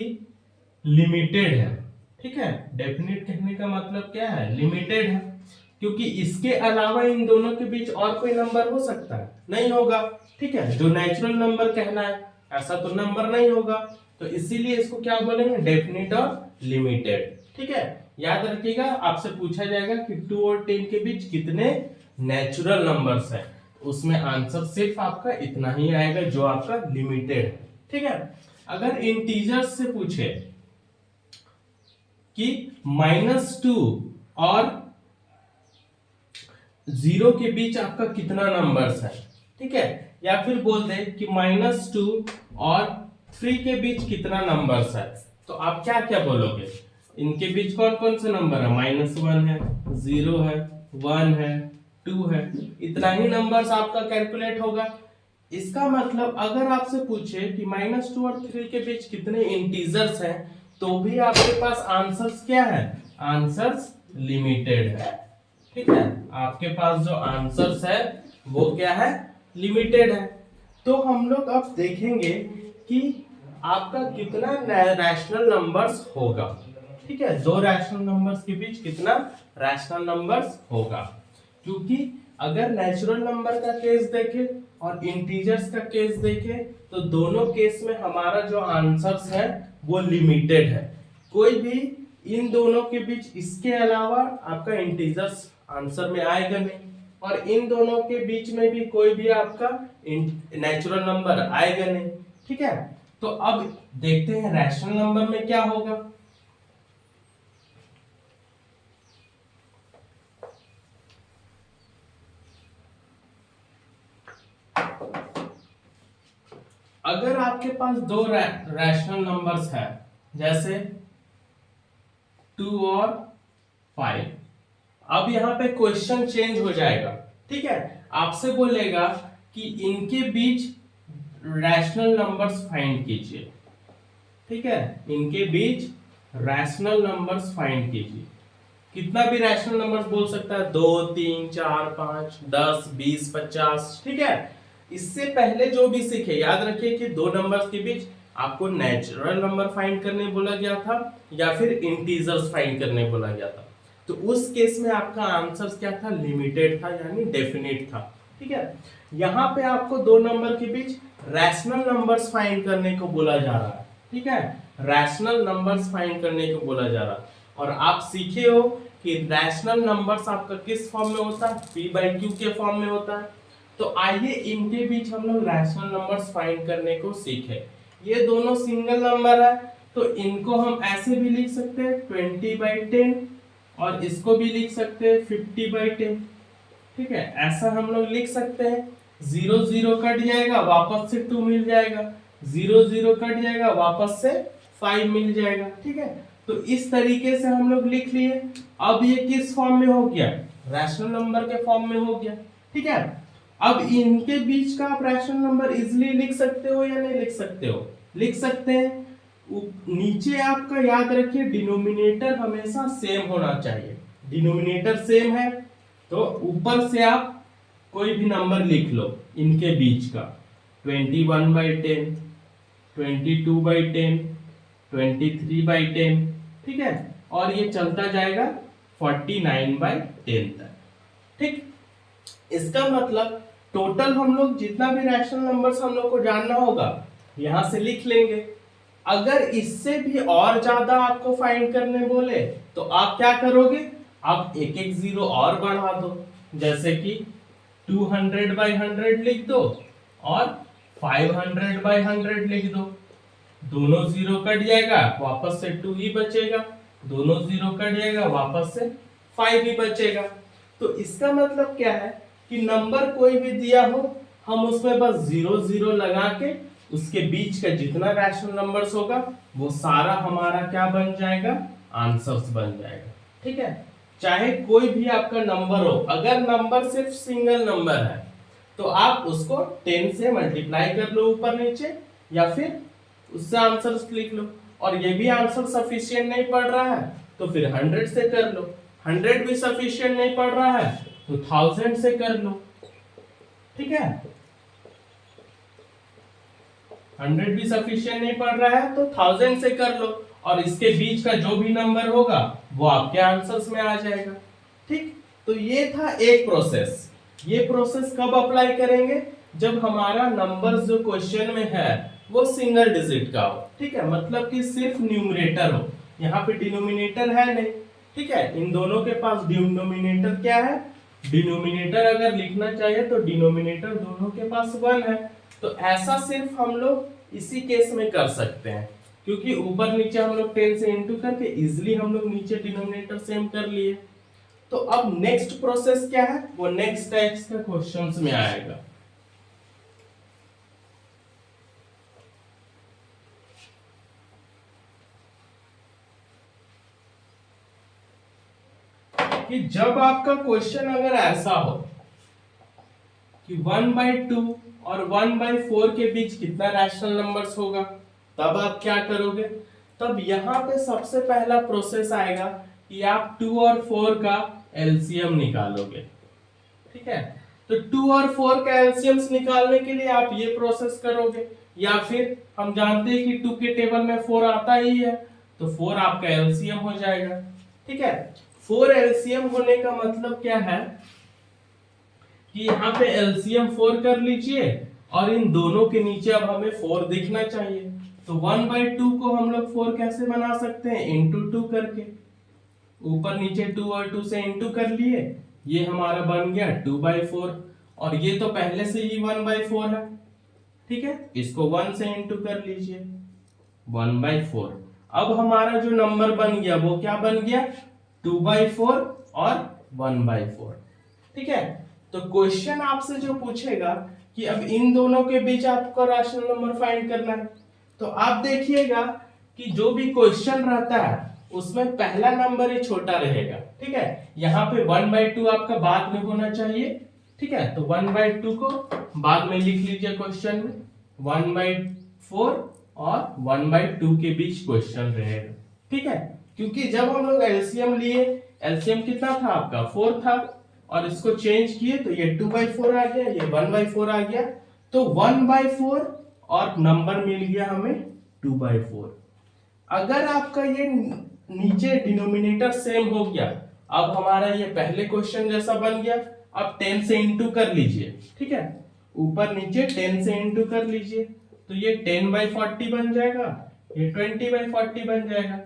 लिमिटेड है, ठीक है। डेफिनिट कहने का मतलब क्या है, लिमिटेड है, क्योंकि इसके अलावा इन दोनों के बीच और कोई नंबर हो सकता है, नहीं होगा, ठीक है। जो नेचुरल नंबर कहना है ऐसा तो नंबर नहीं होगा, तो इसीलिए इसको क्या बोलेंगे, डेफिनिट और लिमिटेड, ठीक है। याद रखिएगा, आपसे पूछा जाएगा कि 2 और 10 के बीच कितने नेचुरल नंबर्स हैं, उसमें आंसर सिर्फ आपका इतना ही आएगा जो आपका लिमिटेड है, ठीक है। अगर इंटीजर्स से पूछे कि -2 और 0 के बीच आपका कितना नंबर्स है, ठीक है, या फिर बोल दे कि -2 और 3 के बीच कितना नंबर्स है, तो आप क्या क्या बोलोगे, इनके बीच कौन कौन से नंबर है, -1 है, 0 है, 1 है, 2 है, इतना ही नंबर्स आपका कैलकुलेट होगा। इसका मतलब अगर आपसे पूछे कि -2 और 3 के बीच कितने इंटीजर्स हैं, तो भी आपके पास आंसर्स क्या है, आंसर्स लिमिटेड है, ठीक है। आपके पास जो आंसर्स है वो क्या है, लिमिटेड है। तो हम लोग अब देखेंगे कि आपका कितना रैशनल नंबर्स होगा, ठीक है, दो रैशनल नंबर्स के बीच कितना रैशनल नंबर्स होगा। क्योंकि अगर नेचुरल नंबर का केस देखें और इंटीजर्स का केस देखें तो दोनों केस में हमारा जो आंसर्स है वो लिमिटेड है, कोई भी इन दोनों के बीच इसके अलावा आपका इंटीजर्स आंसर में आएगा नहीं, और इन दोनों के बीच में भी कोई भी आपका नेचुरल नंबर आएगा नहीं, ठीक है। तो अब देखते हैं रैशनल नंबर में क्या होगा। अगर आपके पास दो रैशनल नंबर्स है, जैसे 2 और 5, अब यहाँ पे क्वेश्चन चेंज हो जाएगा। ठीक है, आपसे बोलेगा कि इनके बीच रैशनल नंबर्स फाइंड कीजिए। ठीक है, इनके बीच रैशनल नंबर्स फाइंड कीजिए। कितना भी रैशनल नंबर्स बोल सकता है, 2 3 4 5 10 20 50। ठीक है, इससे पहले जो भी सीखे याद रखिए कि दो नंबर्स के बीच आपको नेचुरल नंबर फाइंड करने बोला गया था या फिर इंटीजर्स फाइंड करने बोला गया था। तो उस केस में आपका आंसर क्या था, लिमिटेड था यानी डेफिनेट था। ठीक है, यहाँ पे आपको दो नंबर के बीच रैशनल नंबर्स फाइंड करने को बोला जा रहा है। ठीक है, रैशनल नंबर्स फाइंड करने को बोला जा रहा है। और आप सीखे हो कि रैशनल नंबर्स आपका किस फॉर्म में होता है, p/q के फॉर्म में होता है। तो आइए इनके बीच हम लोग रैशनल नंबर्स फाइंड करने को सीखे। ये दोनों सिंगल नंबर है, तो इनको हम ऐसे भी लिख सकते हैं 20/10, और इसको भी लिख सकते हैं 50/10। ठीक है, ऐसा हम लोग लिख सकते हैं। 0 0 कट जाएगा, वापस से 2 मिल जाएगा, 0 0 कट जाएगा, वापस से 5 मिल जाएगा। ठीक है, तो इस तरीके से हम लोग लिख लिए। अब ये किस फॉर्म में हो गया, रैशनल नंबर के फॉर्म में हो गया। ठीक है, अब इनके बीच का आप रैशनल नंबर इजीली लिख सकते हो या नहीं लिख सकते हो, लिख सकते हैं। नीचे आपका याद रखिए डिनोमिनेटर हमेशा सेम होना चाहिए। डिनोमिनेटर सेम है तो ऊपर से आप कोई भी नंबर लिख लो इनके बीच का, 21/10, 22/10, 23/10। ठीक है, और ये चलता जाएगा 49/10 तक। ठीक, इसका मतलब टोटल हम लोग जितना भी रैशनल नंबर्स हम लोग को जानना होगा यहां से लिख लेंगे। अगर इससे भी और ज्यादा आपको फाइंड करने बोले तो आप क्या करोगे, आप एक एक जीरो और बढ़ा दो, जैसे कि 200/100 लिख दो और 500/100 लिख दो। दोनों जीरो कट जाएगा, वापस से 2 ही बचेगा, दोनों जीरो कट जाएगा, वापस से 5 ही बचेगा। तो इसका मतलब क्या है कि नंबर कोई भी दिया हो, हम उसमें बस 0 0 लगा के उसके बीच का जितना रैशनल नंबर्स होगा वो सारा हमारा क्या बन जाएगा, आंसर्स बन जाएगा। ठीक है, चाहे कोई भी आपका नंबर हो, अगर नंबर सिर्फ सिंगल नंबर है तो आप उसको 10 से मल्टीप्लाई कर लो ऊपर नीचे, या फिर उससे आंसर्स लिख लो। और ये भी आंसर सफिशिएंट नहीं पड़ रहा है तो फिर 100 से कर लो, 100 भी सफिशिएंट नहीं पड़ रहा है तो 1000 से कर लो। ठीक है, 100 भी सफिशिएंट नहीं पड़ रहा है तो 1000 से कर लो, और इसके बीच का जो भी नंबर होगा वो आपके आंसर्स में आ जाएगा। ठीक, तो ये था एक प्रोसेस। ये प्रोसेस कब अप्लाई करेंगे, जब हमारा नंबर जो क्वेश्चन में है वो सिंगल डिजिट का हो। ठीक है, मतलब कि सिर्फ न्यूमरेटर हो, यहाँ पे डिनोमिनेटर है नहीं। ठीक है, इन दोनों के पास डिनोमिनेटर क्या है, डिनोमिनेटर अगर लिखना चाहिए तो डिनोमिनेटर दोनों के पास 1 है। तो ऐसा सिर्फ हम लोग इसी केस में कर सकते हैं, क्योंकि ऊपर नीचे हम लोग 10 से इंटू करके इजिली हम लोग नीचे डिनोमिनेटर सेम कर लिए। तो अब नेक्स्ट प्रोसेस क्या है, वो नेक्स्ट टाइप्स का क्वेश्चंस में आएगा। कि जब आपका क्वेश्चन अगर ऐसा हो कि 1/2 और 1/4 के बीच कितना रैशनल नंबर्स होगा, तब आप क्या करोगे, तब यहाँ पे सबसे पहला प्रोसेस आएगा कि आप 2 और 4 का एलसीएम निकालोगे। ठीक है, तो 2 और 4 का एलसीएम निकालने के लिए आप ये प्रोसेस करोगे, या फिर हम जानते हैं कि 2 के टेबल में 4 आता ही है तो 4 आपका एलसीएम हो जाएगा। ठीक है, 4 एलसीएम होने का मतलब क्या है कि यहाँ पे एलसीएम 4 कर लीजिए, और इन दोनों के नीचे अब हमें 4 दिखना चाहिए। तो 1/2 को हम लोग 4 कैसे बना सकते हैं, इंटू 2 करके, ऊपर नीचे 2 और 2 से इंटू कर लिए, ये हमारा बन गया 2/4, और ये तो पहले से ही 1/4 है। ठीक है, इसको 1 से इंटू कर लीजिए, 1/4। अब हमारा जो नंबर बन गया वो क्या बन गया, 2/4 और 1/4। ठीक है, तो क्वेश्चन आपसे जो पूछेगा कि कि अब इन दोनों के बीच आपको रैशनल नंबर फाइंड करना है। तो आप देखिएगा कि जो भी क्वेश्चन रहता है उसमें पहला नंबर ही छोटा रहेगा, ठीक है। यहाँ पे 1/2 आपका बाद में होना चाहिए, ठीक है। तो 1/2 को बाद में लिख लीजिए क्वेश्चन में, 1/4 और 1/2 के बीच क्वेश्चन रहेगा, ठीक है। क्योंकि जब हम लोग एलसीएम लिए, एलसीएम कितना था आपका 4 था, और इसको चेंज किए तो ये 2/4 आ गया, ये 1/4 आ गया। तो 1/4 और नंबर मिल गया हमें 2/4। अगर आपका ये नीचे डिनोमिनेटर सेम हो गया, अब हमारा ये पहले क्वेश्चन जैसा बन गया। अब 10 से इंटू कर लीजिए, ठीक है। ऊपर नीचे 10 से इंटू कर लीजिए, तो ये 10/40 बन जाएगा, ये 20/40 बन जाएगा,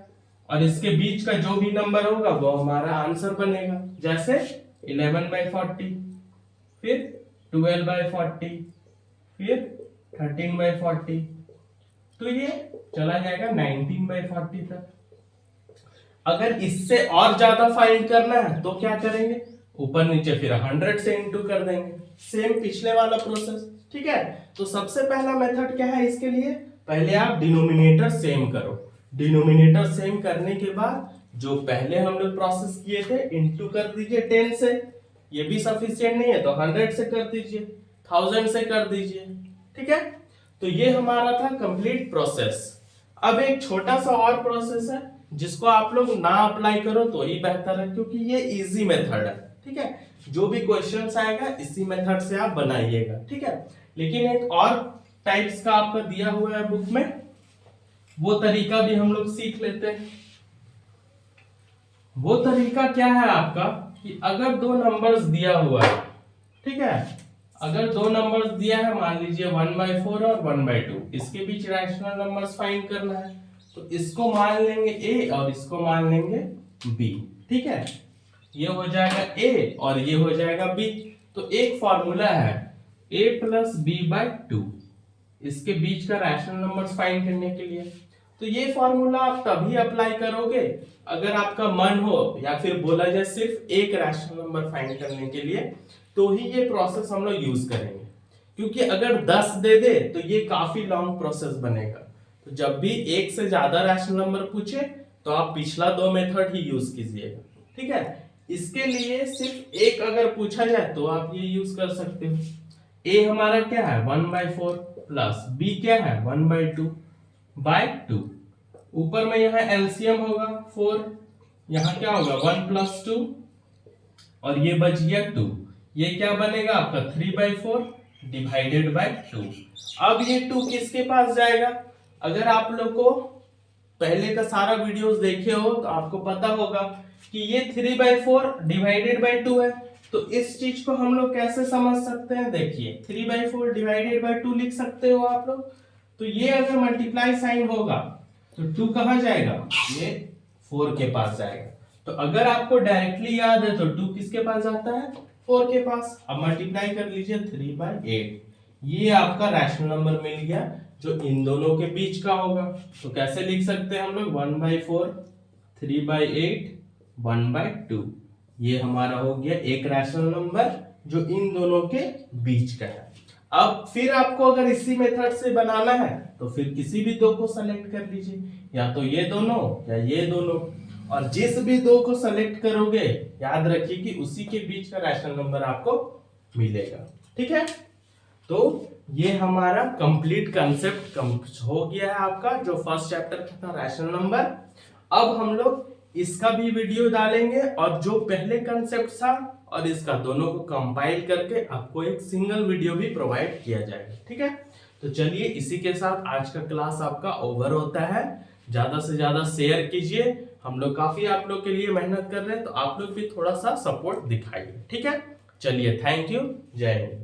और इसके बीच का जो भी नंबर होगा वो हमारा आंसर बनेगा। जैसे 11/40, फिर 12/40, फिर 13/40, तो ये चला जाएगा 19/40 तक। अगर इससे और ज्यादा फाइंड करना है तो क्या करेंगे, ऊपर नीचे फिर 100 से इंटू कर देंगे, सेम पिछले वाला प्रोसेस, ठीक है। तो सबसे पहला मेथड क्या है इसके लिए, पहले आप डिनोमिनेटर सेम करो। डिनोमिनेटर सेम करने के बाद जो पहले हम लोग प्रोसेस किए थे इंटू कर दीजिए 10 से, ये भी सफिशिएंट नहीं है तो 100 से कर दीजिए, 1000 से कर दीजिए, ठीक है। तो ये हमारा था कंप्लीट प्रोसेस। अब एक छोटा सा और प्रोसेस है जिसको आप लोग ना अप्लाई करो तो ही बेहतर है, क्योंकि ये इजी मेथड है, ठीक है। जो भी क्वेश्चंस आएगा इसी मेथड से आप बनाइएगा, ठीक है। लेकिन एक और टाइप्स का आपका दिया हुआ है बुक में, वो तरीका भी हम लोग सीख लेते हैं। वो तरीका क्या है आपका कि अगर दो नंबर्स दिया हुआ है, ठीक है, अगर दो नंबर्स दिया है, मान लीजिए 1/4 और 1/2, इसके बीच रैशनल नंबर्स फाइंड करना है, तो इसको मान लेंगे ए और इसको मान लेंगे बी, ठीक है। ये हो जाएगा ए और ये हो जाएगा बी। तो एक फॉर्मूला है a + b/2, इसके बीच का रैशनल नंबर्स फाइंड करने के लिए। तो ये फॉर्मूला आप तभी अप्लाई करोगे अगर आपका मन हो, या फिर बोला जाए सिर्फ एक रैशनल नंबर फाइंड करने के लिए, तो ही ये प्रोसेस हम लोग यूज करेंगे। क्योंकि अगर 10 दे दे तो ये काफी लॉन्ग प्रोसेस बनेगा। तो जब भी एक से ज्यादा रैशनल नंबर पूछे तो आप पिछला दो मेथड ही यूज कीजिएगा, ठीक है। इसके लिए सिर्फ एक अगर पूछा जाए तो आप ये यूज कर सकते हो। a हमारा क्या है 1/4 प्लस b क्या है 1/2/2। ऊपर में यहाँ एलसीएम होगा 4, यहाँ क्या होगा 1 + 2 और ये बच गया 2। ये क्या बनेगा आपका 3/4/2। अब ये 2 किसके पास जाएगा, अगर आप लोग को पहले का सारा वीडियोस देखे हो तो आपको पता होगा कि ये 3/4/2 है। तो इस चीज को हम लोग कैसे समझ सकते हैं, देखिए 3/4/2 लिख सकते हो आप लोग। तो ये अगर मल्टीप्लाई साइन होगा तो 2 कहां जाएगा, ये 4 के पास जाएगा। तो अगर आपको डायरेक्टली याद है तो 2 किसके पास जाता है 4 के पास। अब मल्टीप्लाई कर लीजिए 3/8, ये आपका रैशनल नंबर मिल गया जो इन दोनों के बीच का होगा। तो कैसे लिख सकते हैं हम लोग 1/4 3/8 1/2, ये हमारा हो गया एक रैशनल नंबर जो इन दोनों के बीच का है। अब फिर आपको अगर इसी मेथड से बनाना है तो फिर किसी भी दो को सेलेक्ट कर लीजिए, या तो ये दोनों या ये दोनों, और जिस भी दो को सेलेक्ट करोगे याद रखिए कि उसी के बीच का रैशनल नंबर आपको मिलेगा, ठीक है। तो ये हमारा कंप्लीट कंसेप्ट हो गया है आपका, जो फर्स्ट चैप्टर का था रैशनल नंबर। अब हम लोग इसका भी वीडियो डालेंगे और जो पहले कंसेप्ट था और इसका दोनों को कंपाइल करके आपको एक सिंगल वीडियो भी प्रोवाइड किया जाएगा, ठीक है। तो चलिए इसी के साथ आज का क्लास आपका ओवर होता है। ज्यादा से ज्यादा शेयर कीजिए, हम लोग काफी आप लोग के लिए मेहनत कर रहे हैं, तो आप लोग भी थोड़ा सा सपोर्ट दिखाइए, ठीक है। चलिए, थैंक यू, जय हिंद।